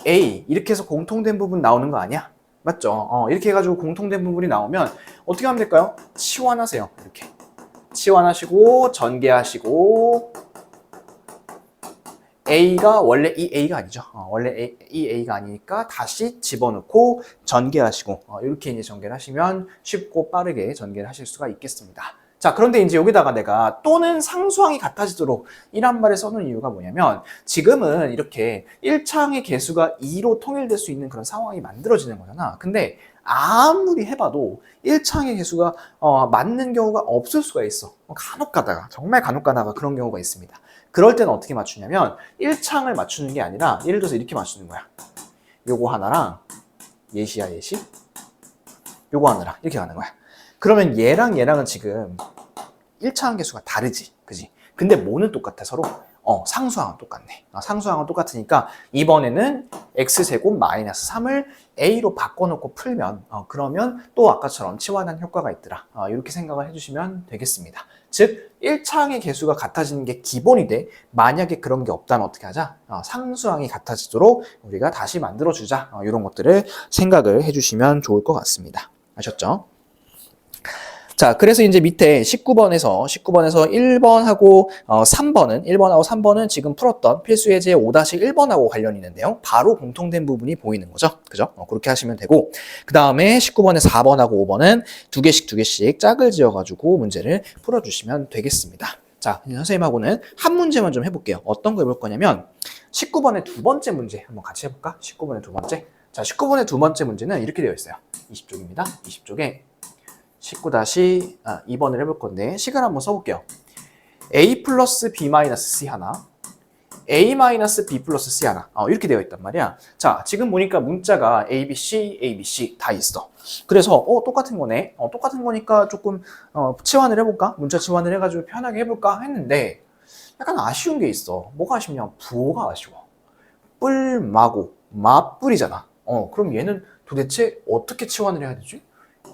이렇게 해서 공통된 부분 나오는 거 아니야? 맞죠? 이렇게 해가지고 공통된 부분이 나오면 어떻게 하면 될까요? 치환하세요. 이렇게 치환하시고 전개하시고 A가 원래 이 A가 아니죠. 원래 이 A가 아니니까 다시 집어넣고 전개하시고 이렇게 이제 전개를 하시면 쉽고 빠르게 전개를 하실 수가 있겠습니다. 자, 그런데 이제 여기다가 내가 또는 상수항이 같아지도록 이란 말을 써놓은 이유가 뭐냐면 지금은 이렇게 1차항의 개수가 2로 통일될 수 있는 그런 상황이 만들어지는 거잖아. 근데 아무리 해봐도 1차항의 개수가 맞는 경우가 없을 수가 있어. 정말 간혹 가다가 그런 경우가 있습니다. 그럴 때는 어떻게 맞추냐면 1차항을 맞추는 게 아니라 예를 들어서 이렇게 맞추는 거야. 요거 하나랑 예시야 예시. 요거 하나랑 이렇게 가는 거야. 그러면 얘랑 얘랑은 지금 1차항 개수가 다르지, 그지? 근데 뭐는 똑같아 서로? 상수항은 똑같네. 상수항은 똑같으니까 이번에는 x제곱 마이너스 3을 a로 바꿔놓고 풀면 그러면 또 아까처럼 치환한 효과가 있더라. 이렇게 생각을 해주시면 되겠습니다. 즉 1차항의 개수가 같아지는 게 기본이 돼. 만약에 그런 게 없다면 어떻게 하자? 상수항이 같아지도록 우리가 다시 만들어주자. 이런 것들을 생각을 해주시면 좋을 것 같습니다. 아셨죠? 자, 그래서 이제 밑에 19번에서 1번하고 3번은 지금 풀었던 필수예제 5-1번하고 관련이 있는데요. 바로 공통된 부분이 보이는 거죠. 그죠? 그렇게 하시면 되고, 그 다음에 19번에 4번하고 5번은 두 개씩 짝을 지어가지고 문제를 풀어주시면 되겠습니다. 자, 선생님하고는 한 문제만 좀 해볼게요. 어떤 거 해볼 거냐면 19번의 두 번째 문제 한번 같이 해볼까? 19번의 두 번째. 자, 19번의 두 번째 문제는 이렇게 되어 있어요. 20쪽입니다. 20쪽에 19-2번을 해볼 건데 식을 한번 써볼게요. a 플러스 b 마이너스 c 하나, a 마이너스 b 플러스 c 하나 이렇게 되어 있단 말이야. 자, 지금 보니까 문자가 ABC 다 있어. 그래서 똑같은 거네. 똑같은 거니까 조금 치환을 해볼까? 문자 치환을 해가지고 편하게 해볼까 했는데 약간 아쉬운 게 있어. 뭐가 아쉽냐? 부호가 아쉬워. 뿔마고 맞뿔이잖아. 그럼 얘는 도대체 어떻게 치환을 해야 되지?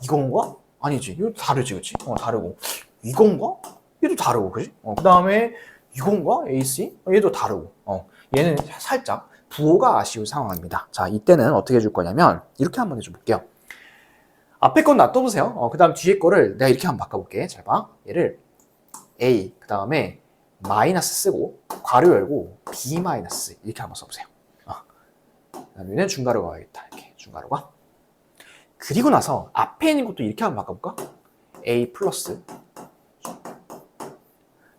이건가? 아니지. 이거 다르지, 그치? 다르고. 이건가? 얘도 다르고, 그지? 그 다음에 이건가? AC? 얘도 다르고. 얘는 살짝 부호가 아쉬운 상황입니다. 자, 이때는 어떻게 해줄 거냐면 이렇게 한번 해줘 볼게요. 앞에 건 놔둬보세요. 그 다음 뒤에 거를 내가 이렇게 한번 바꿔볼게. 잘 봐. 얘를 A, 그 다음에 마이너스 쓰고 괄호 열고 B 마이너스 이렇게 한번 써보세요. 그다음에는 중괄호가 와야겠다. 이렇게 중괄호가. 그리고 나서 앞에 있는 것도 이렇게 한번 바꿔볼까? A 플러스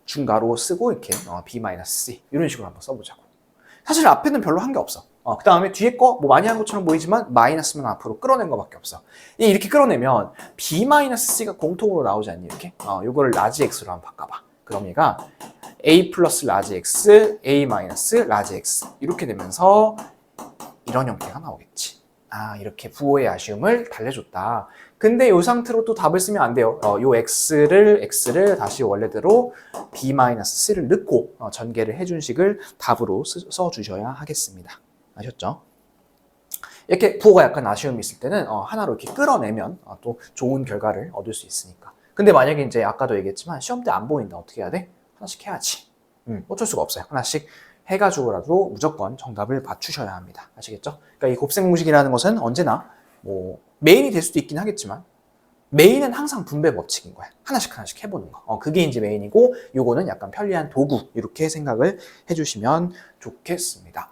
중괄호 쓰고 이렇게 B 마이너스 C 이런 식으로 한번 써보자고. 사실 앞에는 별로 한 게 없어. 그 다음에 뒤에 거 뭐 많이 한 것처럼 보이지만 마이너스만 앞으로 끌어낸 것밖에 없어. 이렇게 끌어내면 B 마이너스 C가 공통으로 나오지 않니 이렇게? 요거를 라지 X로 한번 바꿔봐. 그럼 얘가 A 플러스 라지 X, A 마이너스 라지 X 이렇게 되면서 이런 형태가 나오겠지. 이렇게 부호의 아쉬움을 달래줬다. 근데 이 상태로 또 답을 쓰면 안 돼요. 요 X를 다시 원래대로 B-C를 넣고 전개를 해준 식을 답으로 써주셔야 하겠습니다. 아셨죠? 이렇게 부호가 약간 아쉬움이 있을 때는 하나로 이렇게 끌어내면 또 좋은 결과를 얻을 수 있으니까. 근데 만약에 이제 아까도 얘기했지만 시험 때 안 보인다 어떻게 해야 돼? 하나씩 해야지. 어쩔 수가 없어요. 하나씩 해가지고라도 무조건 정답을 맞추셔야 합니다. 아시겠죠? 그러니까 이 곱셈 공식이라는 것은 언제나 뭐 메인이 될 수도 있긴 하겠지만 메인은 항상 분배 법칙인 거야. 하나씩 해보는 거. 그게 이제 메인이고 요거는 약간 편리한 도구 이렇게 생각을 해주시면 좋겠습니다.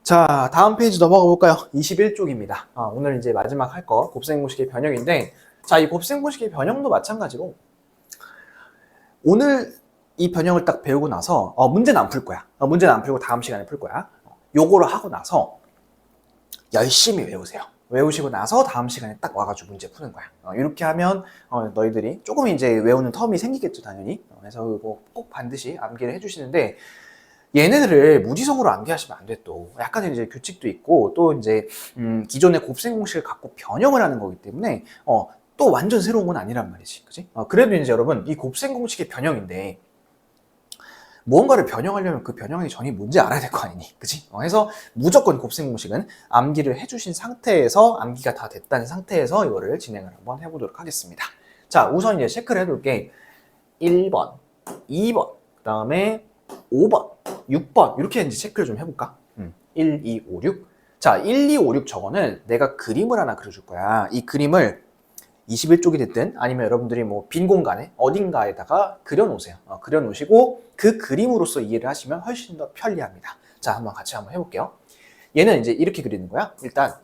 자, 다음 페이지 넘어가 볼까요? 21쪽입니다. 오늘 이제 마지막 할 거 곱셈 공식의 변형인데 자, 이 곱셈 공식의 변형도 마찬가지로 오늘 이 변형을 딱 배우고 나서 문제는 안 풀 거야. 문제는 안 풀고 다음 시간에 풀 거야. 요거를 하고 나서 열심히 외우세요. 외우시고 나서 다음 시간에 딱 와가지고 문제 푸는 거야. 이렇게 하면 너희들이 조금 이제 외우는 텀이 생기겠죠, 당연히. 그래서 이거 꼭 반드시 암기를 해주시는데 얘네들을 무지성으로 암기하시면 안 돼. 또 약간 이제 규칙도 있고 또 이제 기존의 곱셈 공식을 갖고 변형을 하는 거기 때문에 또 완전 새로운 건 아니란 말이지, 그지? 그래도 이제 여러분 이 곱셈 공식의 변형인데. 무언가를 변형하려면 그 변형이 전이 뭔지 알아야 될 거 아니니, 그치? 그래서 무조건 곱셈 공식은 암기를 해주신 상태에서 암기가 다 됐다는 상태에서 이거를 진행을 한번 해보도록 하겠습니다. 자, 우선 이제 체크를 해둘 게 1번, 2번, 그 다음에 5번, 6번 이렇게 이제 체크를 좀 해볼까? 1, 2, 5, 6. 자, 1, 2, 5, 6 저거는 내가 그림을 하나 그려줄 거야. 이 그림을 21쪽이 됐든 아니면 여러분들이 뭐 빈 공간에 어딘가에다가 그려놓으세요. 그려놓으시고 그 그림으로서 이해를 하시면 훨씬 더 편리합니다. 자, 한번 같이 한번 해볼게요. 얘는 이제 이렇게 그리는 거야. 일단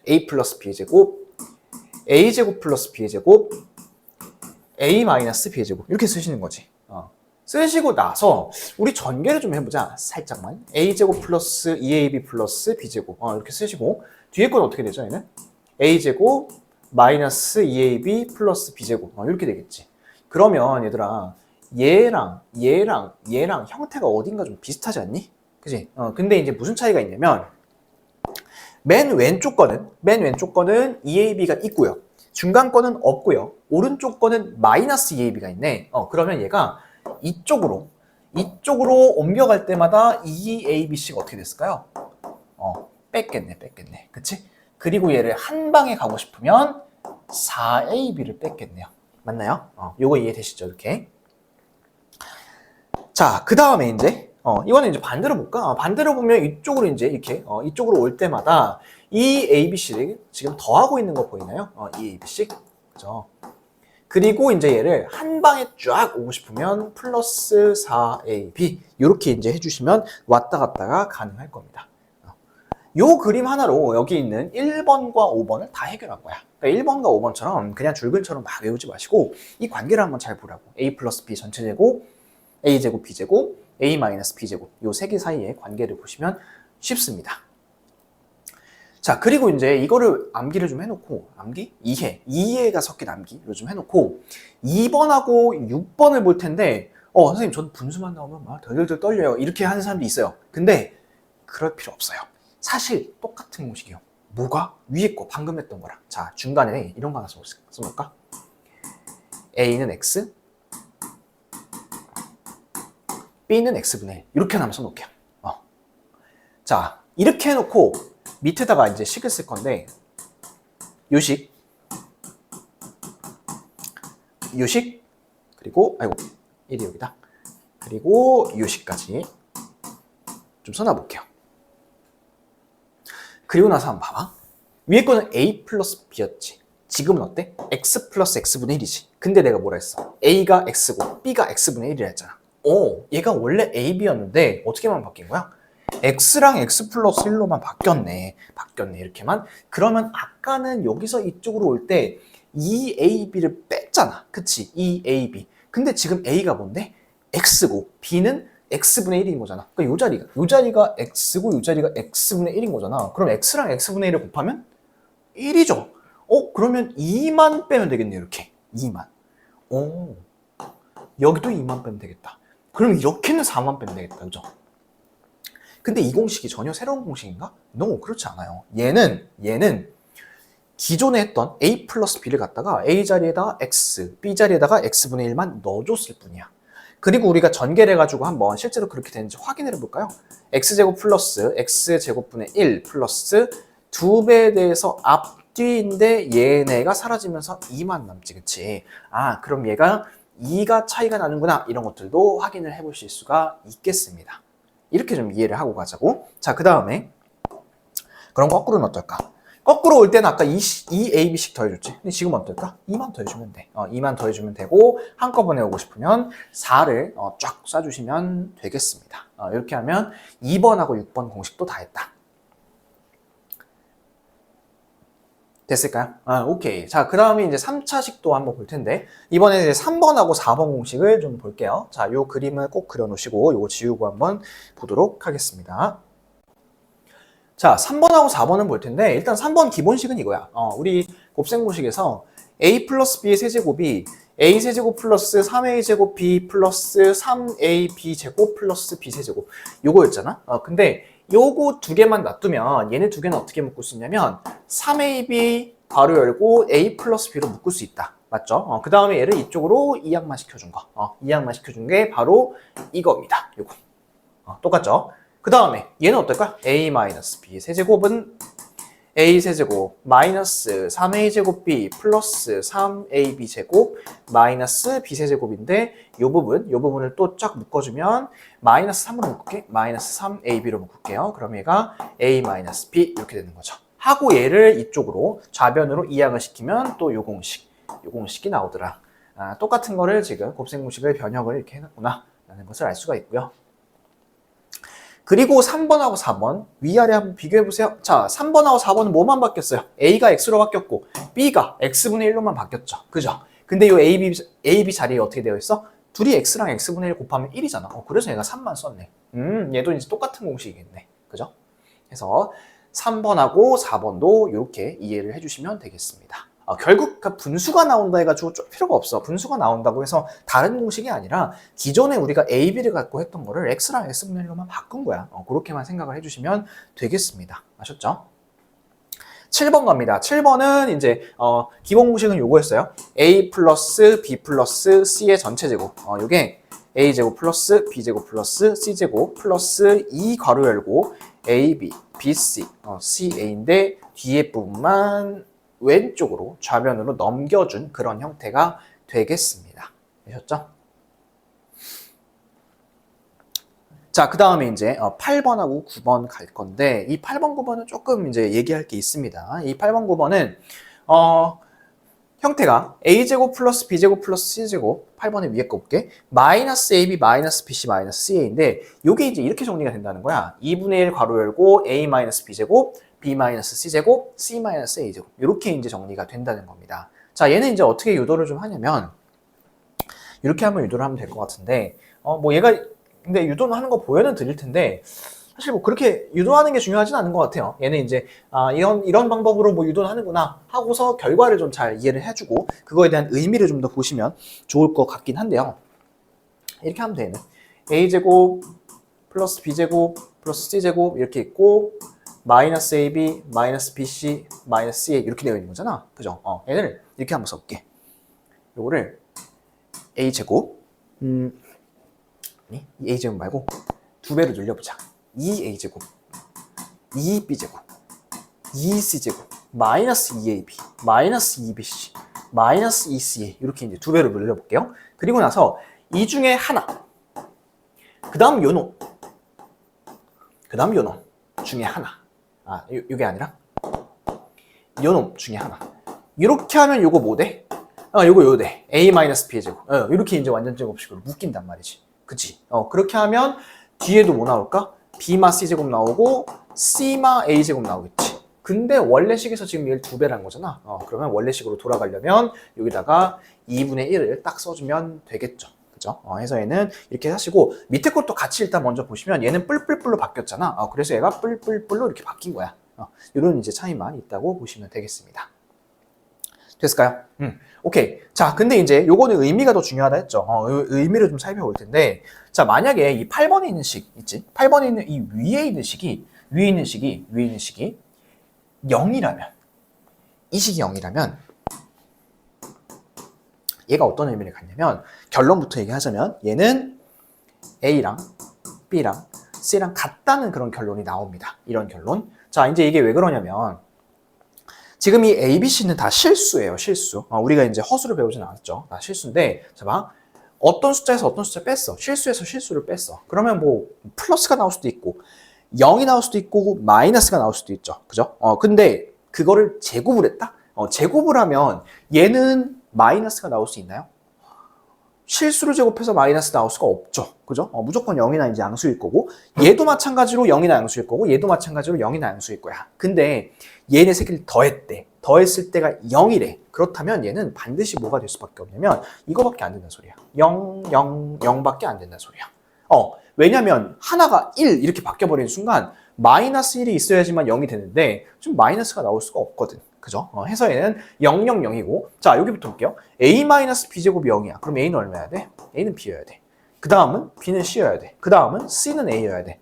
a 플러스 b의 제곱, a 제곱 플러스 b의 제곱, a 마이너스 b의 제곱 이렇게 쓰시는 거지. 쓰시고 나서 우리 전개를 좀 해보자. 살짝만. a 제곱 플러스 2ab 플러스 b 제곱 이렇게 쓰시고 뒤에 건 어떻게 되죠? 얘는 a제곱 마이너스 2ab 플러스 b제곱 이렇게 되겠지. 그러면 얘들아 얘랑 형태가 어딘가 좀 비슷하지 않니? 그지? 근데 이제 무슨 차이가 있냐면 맨 왼쪽 거는 2ab가 있고요. 중간 거는 없고요. 오른쪽 거는 마이너스 2ab가 있네. 그러면 얘가 이쪽으로 옮겨갈 때마다 2abc가 어떻게 됐을까요? 뺐겠네. 그치? 그리고 얘를 한 방에 가고 싶으면 4ab를 뺐겠네요. 맞나요? 요거 이해되시죠? 이렇게. 자, 그 다음에 이제 이거는 이제 반대로 볼까? 반대로 보면 이쪽으로 이제 이렇게 이쪽으로 올 때마다 이 ABC를 지금 더하고 있는 거 보이나요? 이 ABC. 그죠? 그리고 이제 얘를 한 방에 쫙 오고 싶으면 플러스 4ab 이렇게 이제 해주시면 왔다 갔다가 가능할 겁니다. 요 그림 하나로 여기 있는 1번과 5번을 다 해결한 거야. 그러니까 1번과 5번처럼 그냥 줄근처럼 막 외우지 마시고 이 관계를 한번 잘 보라고. a 플러스 b 전체 제곱, a 제곱, b 제곱, a 마이너스 b 제곱 요 세 개 사이의 관계를 보시면 쉽습니다. 자, 그리고 이제 이거를 암기를 좀 해놓고 이해가 섞인 암기를 좀 해놓고 2번하고 6번을 볼 텐데 선생님 저는 분수만 나오면 막 덜덜덜 떨려요 이렇게 하는 사람도 있어요. 근데 그럴 필요 없어요. 사실 똑같은 공식이에요. 뭐가? 위에 거 방금 했던 거랑. 자, 중간에 이런 거 하나 써볼까? a는 x, B는 X분의 1 이렇게 하나 써놓을게요. 자, 이렇게 해놓고 밑에다가 이제 식을 쓸 건데 요식 그리고 아이고 1이 여기다 그리고 요식까지 좀 써놔볼게요. 그리고 나서 한번 봐봐. 위에 거는 A 플러스 B였지. 지금은 어때? X 플러스 X분의 1이지. 근데 내가 뭐라 했어? A가 X고 B가 X분의 1이라 했잖아. 얘가 원래 A, B였는데 어떻게만 바뀐 거야? X랑 X 플러스 1로만 바뀌었네. 이렇게만. 그러면 아까는 여기서 이쪽으로 올 때 2AB를 뺐잖아. 그치? 2AB. 근데 지금 A가 뭔데? X고 B는 X분의 1인 거잖아. 그러니까 요 자리가 X고 요 자리가 X분의 1인 거잖아. 그럼 X랑 X분의 1을 곱하면 1이죠. 그러면 2만 빼면 되겠네, 이렇게. 2만. 여기도 2만 빼면 되겠다. 그럼 이렇게는 4만 빼면 되겠다, 그죠? 근데 이 공식이 전혀 새로운 공식인가? No, 그렇지 않아요. 얘는 기존에 했던 A 플러스 B를 갖다가 A 자리에다가 X, B 자리에다가 X분의 1만 넣어줬을 뿐이야. 그리고 우리가 전개를 해가지고 한번 실제로 그렇게 되는지 확인을 해볼까요? X제곱 플러스 X제곱분의 1 플러스 2배에 대해서 앞뒤인데 얘네가 사라지면서 2만 남지, 그치? 그럼 얘가 2가 차이가 나는구나. 이런 것들도 확인을 해보실 수가 있겠습니다. 이렇게 좀 이해를 하고 가자고. 자, 그 다음에 그럼 거꾸로는 어떨까? 거꾸로 올 때는 아까 2AB씩 더해줬지. 근데 지금 어떨까? 2만 더해주면 돼. 2만 더해주면 되고 한꺼번에 오고 싶으면 4를 쫙 쏴주시면 되겠습니다. 이렇게 하면 2번하고 6번 공식도 다 했다. 됐을까요? 오케이. 자, 그 다음에 이제 3차식도 한번 볼 텐데, 이번에 이제 3번하고 4번 공식을 좀 볼게요. 자, 요 그림을 꼭 그려놓으시고, 요거 지우고 한번 보도록 하겠습니다. 자, 3번하고 4번은 볼 텐데, 일단 3번 기본식은 이거야. 우리 곱셈공식에서 a 플러스 b의 세제곱이 a 세제곱 플러스 3a 제곱 b 플러스 3ab 제곱 플러스 b 세제곱. 요거였잖아? 근데 요거 두 개만 놔두면 얘네 두 개는 어떻게 묶을 수 있냐면 3ab 괄호 열고 a 플러스 b로 묶을 수 있다. 맞죠? 그 다음에 얘를 이쪽으로 이항만 시켜준 거. 이항만 시켜준 게 바로 이겁니다. 요거. 똑같죠? 그 다음에 얘는 어떨까? a-b 세제곱은 a 세제곱 마이너스 3a 제곱 b 플러스 3ab 제곱 마이너스 b 세제곱인데 요 부분을 또 쫙 묶어주면 마이너스 3으로 묶을게. 마이너스 3ab로 묶을게요. 그럼 얘가 a 마이너스 b 이렇게 되는 거죠. 하고 얘를 이쪽으로 좌변으로 이항을 시키면 또 요 공식이 나오더라. 똑같은 거를 지금 곱셈공식을 변형을 이렇게 해놨구나 라는 것을 알 수가 있고요. 그리고 3번하고 4번 위아래 한번 비교해보세요. 자, 3번하고 4번은 뭐만 바뀌었어요? A가 X로 바뀌었고 B가 X분의 1로만 바뀌었죠. 그죠? 근데 이 AB 자리에 어떻게 되어 있어? 둘이 X랑 X분의 1 곱하면 1이잖아. 그래서 얘가 3만 썼네. 얘도 이제 똑같은 공식이겠네. 그죠? 그래서 3번하고 4번도 이렇게 이해를 해주시면 되겠습니다. 결국 분수가 나온다 해가지고 좀 필요가 없어. 분수가 나온다고 해서 다른 공식이 아니라 기존에 우리가 A, B를 갖고 했던 거를 X랑 X분의 1로만 바꾼 거야. 그렇게만 생각을 해주시면 되겠습니다. 아셨죠? 7번 갑니다. 7번은 이제 기본 공식은 요거였어요. A 플러스 B 플러스 C의 전체 제곱. 요게 A제곱 플러스 B제곱 플러스 C제곱 플러스 2 괄호 열고 AB, BC, CA인데 뒤에 부분만 왼쪽으로 좌변으로 넘겨준 그런 형태가 되겠습니다. 되셨죠? 자, 그 다음에 이제 8번하고 9번 갈 건데 이 8번, 9번은 조금 이제 얘기할 게 있습니다. 이 8번, 9번은 형태가 a제곱 플러스 b제곱 플러스 c제곱 8번에 위에 거 볼게 마이너스 ab 마이너스 bc 마이너스 ca인데 요게 이제 이렇게 정리가 된다는 거야. 2분의 1 괄호 열고 a 마이너스 b제곱 b 마이너스 c제곱 c 마이너스 a제곱 이렇게 이제 정리가 된다는 겁니다. 자, 얘는 이제 어떻게 유도를 좀 하냐면 이렇게 한번 유도를 하면 될 것 같은데 뭐 얘가 근데 유도는 하는 거 보여는 드릴 텐데 사실 뭐 그렇게 유도하는 게 중요하진 않은 것 같아요. 얘는 이제 이런 방법으로 뭐 유도를 하는구나 하고서 결과를 좀 잘 이해를 해주고 그거에 대한 의미를 좀 더 보시면 좋을 것 같긴 한데요. 이렇게 하면 되는 a제곱 플러스 b제곱 플러스 c제곱 이렇게 있고 마이너스 ab 마이너스 bc 마이너스 ca 이렇게 되어 있는 거잖아. 그죠? 얘를 이렇게 한번 써볼게. 요거를 a제곱 이 a제곱 말고 2배로 늘려보자. 2a제곱, 2b제곱, 2c제곱, 마이너스 2ab, 마이너스 2bc, 마이너스 2ca 이렇게 이제 2배로 늘려볼게요. 그리고 나서 이 중에 하나, 그 다음 요놈, 그 다음 요놈 중에 하나, 요게 아니라 요놈 중에 하나. 이렇게 하면 요거 뭐 돼? 요거 돼. a-b제곱. 이렇게 이제 완전 제곱식으로 묶인단 말이지. 그치? 그렇게 하면 뒤에도 뭐 나올까? b마 c제곱 나오고 c마 a제곱 나오겠지. 근데 원래식에서 지금 얘를 2배라는 거잖아. 그러면 원래식으로 돌아가려면 여기다가 2분의 1을 딱 써주면 되겠죠. 그죠? 해서 얘는 이렇게 하시고 밑에 것도 같이 일단 먼저 보시면 얘는 뿔뿔뿔로 바뀌었잖아. 그래서 얘가 뿔뿔뿔로 이렇게 바뀐 거야. 이런 이제 차이만 있다고 보시면 되겠습니다. 됐을까요? 오케이. 자, 근데 이제 요거는 의미가 더 중요하다 했죠. 의미를 좀 살펴볼 텐데, 자, 만약에 이 8번에 있는 식 있지? 8번에 있는 이 위에 있는 식이 0이라면, 이 식이 0이라면, 얘가 어떤 의미를 갖냐면, 결론부터 얘기하자면, 얘는 A랑 B랑 C랑 같다는 그런 결론이 나옵니다. 이런 결론. 자, 이제 이게 왜 그러냐면, 지금 이 A, B, C는 다 실수예요, 실수. 우리가 이제 허수를 배우진 않았죠. 다 실수인데, 자, 봐. 어떤 숫자에서 어떤 숫자 뺐어. 실수에서 실수를 뺐어. 그러면 뭐, 플러스가 나올 수도 있고, 0이 나올 수도 있고, 마이너스가 나올 수도 있죠. 그죠? 근데, 그거를 제곱을 했다? 제곱을 하면, 얘는 마이너스가 나올 수 있나요? 실수를 제곱해서 마이너스 나올 수가 없죠. 그죠? 무조건 0이나 이제 양수일 거고, 얘도 마찬가지로 0이나 양수일 거고, 얘도 마찬가지로 0이나 양수일 거야. 근데 얘네 새끼를 더했대. 더했을 때가 0이래. 그렇다면 얘는 반드시 뭐가 될 수밖에 없냐면 이거밖에 안 된다는 소리야. 0, 0, 0밖에 안 된다는 소리야. 왜냐면 하나가 1 이렇게 바뀌어버리는 순간 마이너스 1이 있어야지만 0이 되는데 좀 마이너스가 나올 수가 없거든. 그죠? 해서 얘는 0, 0, 0이고 자 여기부터 볼게요. a-b제곱이 0이야. 그럼 a는 얼마여야 돼? a는 b여야 돼. 그 다음은 b는 c여야 돼. 그 다음은 c는 a여야 돼.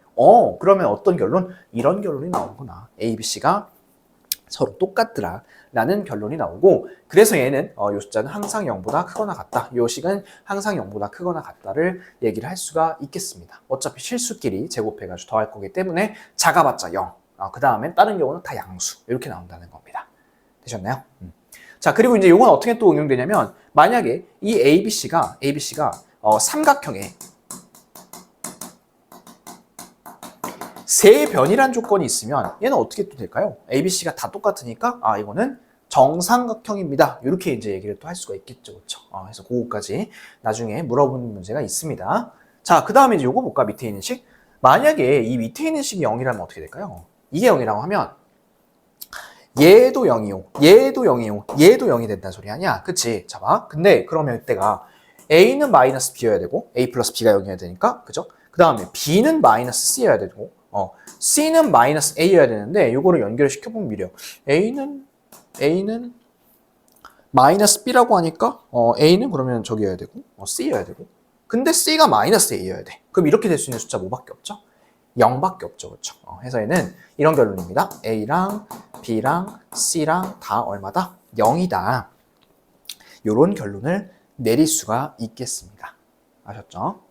그러면 어떤 결론? 이런 결론이 나오는구나. a, b, c가 서로 똑같더라 라는 결론이 나오고 그래서 얘는 요 숫자는 항상 0보다 크거나 같다. 요 식은 항상 0보다 크거나 같다를 얘기를 할 수가 있겠습니다. 어차피 실수끼리 제곱해가지고 더할 거기 때문에 작아봤자 0. 그 다음에 다른 경우는 다 양수 이렇게 나온다는 겁니다. 되셨나요? 자 그리고 이제 요건 어떻게 또 응용되냐면 만약에 이 ABC가 삼각형에 세 변이란 조건이 있으면 얘는 어떻게 또 될까요? ABC가 다 똑같으니까 이거는 정삼각형입니다. 이렇게 이제 얘기를 또 할 수가 있겠죠. 그렇죠? 그래서 그거까지 나중에 물어보는 문제가 있습니다. 자, 그 다음에 이제 요거 볼까? 밑에 있는 식. 만약에 이 밑에 있는 식이 0이라면 어떻게 될까요? 이게 0이라고 하면 얘도 0이요. 얘도 0이요. 얘도 0이 된다는 소리 아니야? 그치? 자, 봐. 근데 그러면 이때가 A는 마이너스 B여야 되고 A 플러스 B가 0이어야 되니까 그죠? 그 다음에 B는 마이너스 C여야 되고 C는 마이너스 A여야 되는데 요거를 연결시켜보면 미려. A는 마이너스 B라고 하니까 A는 그러면 저기여야 되고 C여야 되고 근데 C가 마이너스 A여야 돼. 그럼 이렇게 될 수 있는 숫자 뭐밖에 없죠? 0밖에 없죠. 그렇죠? 해서 얘는 이런 결론입니다. A랑 B랑 C랑 다 얼마다? 0이다. 요런 결론을 내릴 수가 있겠습니다. 아셨죠?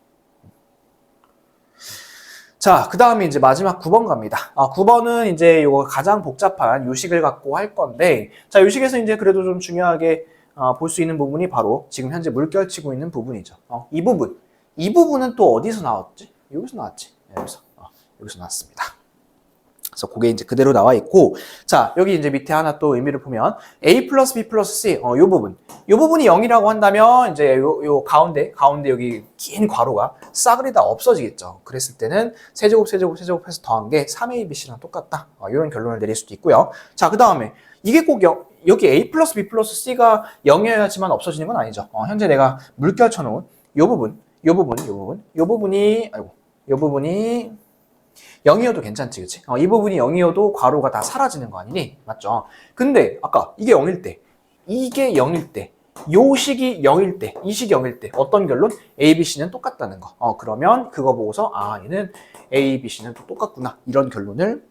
자, 그 다음에 이제 마지막 9번 갑니다. 9번은 이제 요거 가장 복잡한 요식을 갖고 할 건데, 자, 요식에서 이제 그래도 좀 중요하게 볼 수 있는 부분이 바로 지금 현재 물결치고 있는 부분이죠. 이 부분. 이 부분은 또 어디서 나왔지? 여기서 나왔지. 여기서 나왔습니다. 그래서 그게 이제 그대로 나와 있고, 자, 여기 이제 밑에 하나 또 의미를 보면, A 플러스 B 플러스 C, 요 부분이 0이라고 한다면, 이제 요 가운데 여기 긴 괄호가 싸그리 다 없어지겠죠. 그랬을 때는 세제곱 해서 더한 게 3ABC랑 똑같다. 이런 결론을 내릴 수도 있고요. 자, 그 다음에, 이게 꼭 여기 A 플러스 B 플러스 C가 0이어야지만 없어지는 건 아니죠. 현재 내가 물결 쳐놓은 요 부분이 0이어도 괜찮지, 그치? 이 부분이 0이어도 괄호가 다 사라지는 거 아니니? 맞죠? 근데 아까 이게 0일 때, 이게 0일 때, 요 식이 0일 때, 이 식이 0일 때 어떤 결론? A, B, C는 똑같다는 거. 그러면 그거 보고서 얘는 A, B, C는 또 똑같구나. 이런 결론을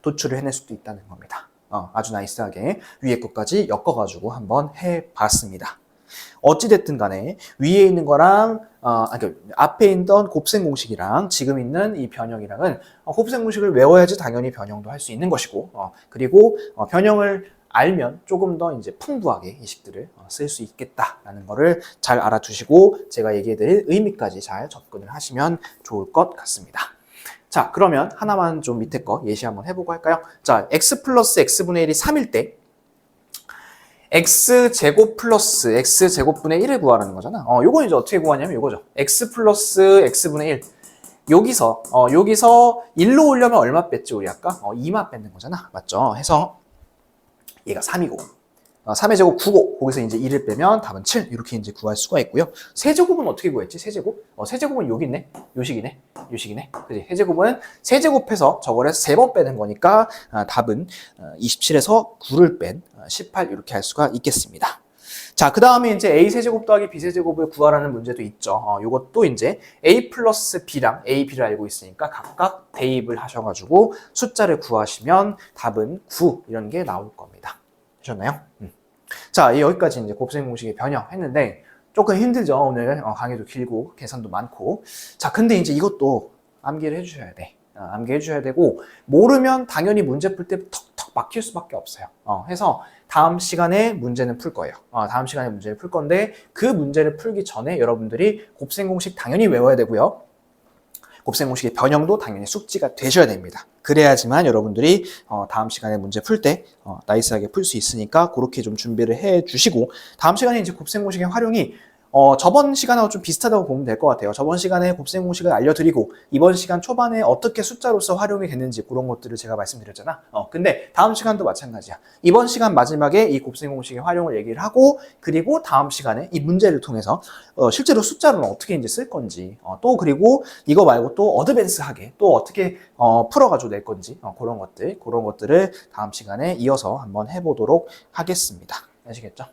도출을 해낼 수도 있다는 겁니다. 아주 나이스하게 위에 것까지 엮어가지고 한번 해봤습니다. 어찌됐든 간에 위에 있는 거랑 그러니까 앞에 있던 곱셈 공식이랑 지금 있는 이 변형이랑은 곱셈 공식을 외워야지 당연히 변형도 할 수 있는 것이고 그리고 변형을 알면 조금 더 이제 풍부하게 이 식들을 쓸 수 있겠다라는 거를 잘 알아두시고 제가 얘기해드릴 의미까지 잘 접근을 하시면 좋을 것 같습니다. 자, 그러면 하나만 좀 밑에 거 예시 한번 해보고 할까요? 자, x 플러스 x분의 1이 3일 때 x제곱 플러스 x제곱분의 1을 구하라는 거잖아. 요건 이제 어떻게 구하냐면 요거죠. x 플러스 x분의 1. 여기서 1로 오려면 얼마 뺐지 우리 아까? 2만 뺏는 거잖아. 맞죠? 해서 얘가 3이고 3의 제곱 9고 거기서 이제 1을 빼면 답은 7 이렇게 이제 구할 수가 있고요. 세제곱은 어떻게 구했지? 세제곱? 세제곱은 여기 있네. 요식이네. 그지? 세제곱은 세제곱해서 저걸 해서 3번 빼는 거니까 답은 27에서 9를 뺀 18 이렇게 할 수가 있겠습니다. 자, 그 다음에 이제 a 세제곱 더하기 b 세제곱을 구하라는 문제도 있죠. 이것도 이제 a 플러스 b랑 a, b를 알고 있으니까 각각 대입을 하셔가지고 숫자를 구하시면 답은 9 이런 게 나올 겁니다. 되셨나요? 자, 여기까지 이제 곱셈 공식의 변형했는데 조금 힘들죠. 오늘 강의도 길고 계산도 많고. 자, 근데 이제 이것도 암기를 해주셔야 돼. 암기해 주셔야 되고 모르면 당연히 문제 풀 때 턱턱 막힐 수밖에 없어요. 해서 다음 시간에 문제는 풀 거예요. 다음 시간에 문제를 풀 건데 그 문제를 풀기 전에 여러분들이 곱셈 공식 당연히 외워야 되고요. 곱셈 공식의 변형도 당연히 숙지가 되셔야 됩니다. 그래야지만 여러분들이 다음 시간에 문제 풀 때 나이스하게 풀 수 있으니까 그렇게 좀 준비를 해 주시고 다음 시간에 이제 곱셈 공식의 활용이 저번 시간하고 좀 비슷하다고 보면 될 것 같아요. 저번 시간에 곱셈 공식을 알려드리고 이번 시간 초반에 어떻게 숫자로서 활용이 됐는지 그런 것들을 제가 말씀드렸잖아. 근데 다음 시간도 마찬가지야. 이번 시간 마지막에 이 곱셈 공식의 활용을 얘기를 하고 그리고 다음 시간에 이 문제를 통해서 실제로 숫자로는 어떻게 이제 쓸 건지 또 그리고 이거 말고 또 어드밴스하게 또 어떻게 풀어가지고 낼 건지 그런 것들을 다음 시간에 이어서 한번 해보도록 하겠습니다. 아시겠죠?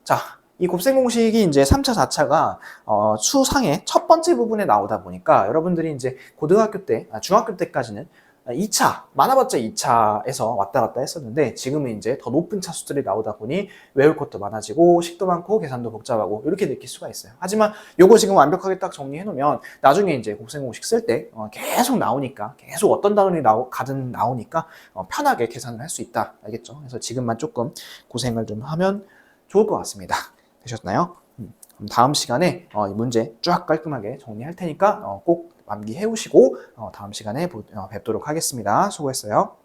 자. 이 곱셈 공식이 이제 3차, 4차가 수상의 첫 번째 부분에 나오다 보니까 여러분들이 이제 고등학교 때, 중학교 때까지는 2차, 많아봤자 2차에서 왔다 갔다 했었는데 지금은 이제 더 높은 차수들이 나오다 보니 외울 것도 많아지고 식도 많고 계산도 복잡하고 이렇게 느낄 수가 있어요. 하지만 요거 지금 완벽하게 딱 정리해 놓으면 나중에 이제 곱셈 공식 쓸 때 계속 나오니까 계속 어떤 단원이 가든 나오니까 편하게 계산을 할 수 있다. 알겠죠? 그래서 지금만 조금 고생을 좀 하면 좋을 것 같습니다. 되셨나요? 그럼 다음 시간에 이 문제 쫙 깔끔하게 정리할 테니까 꼭 암기해 오시고 다음 시간에 뵙도록 하겠습니다. 수고했어요.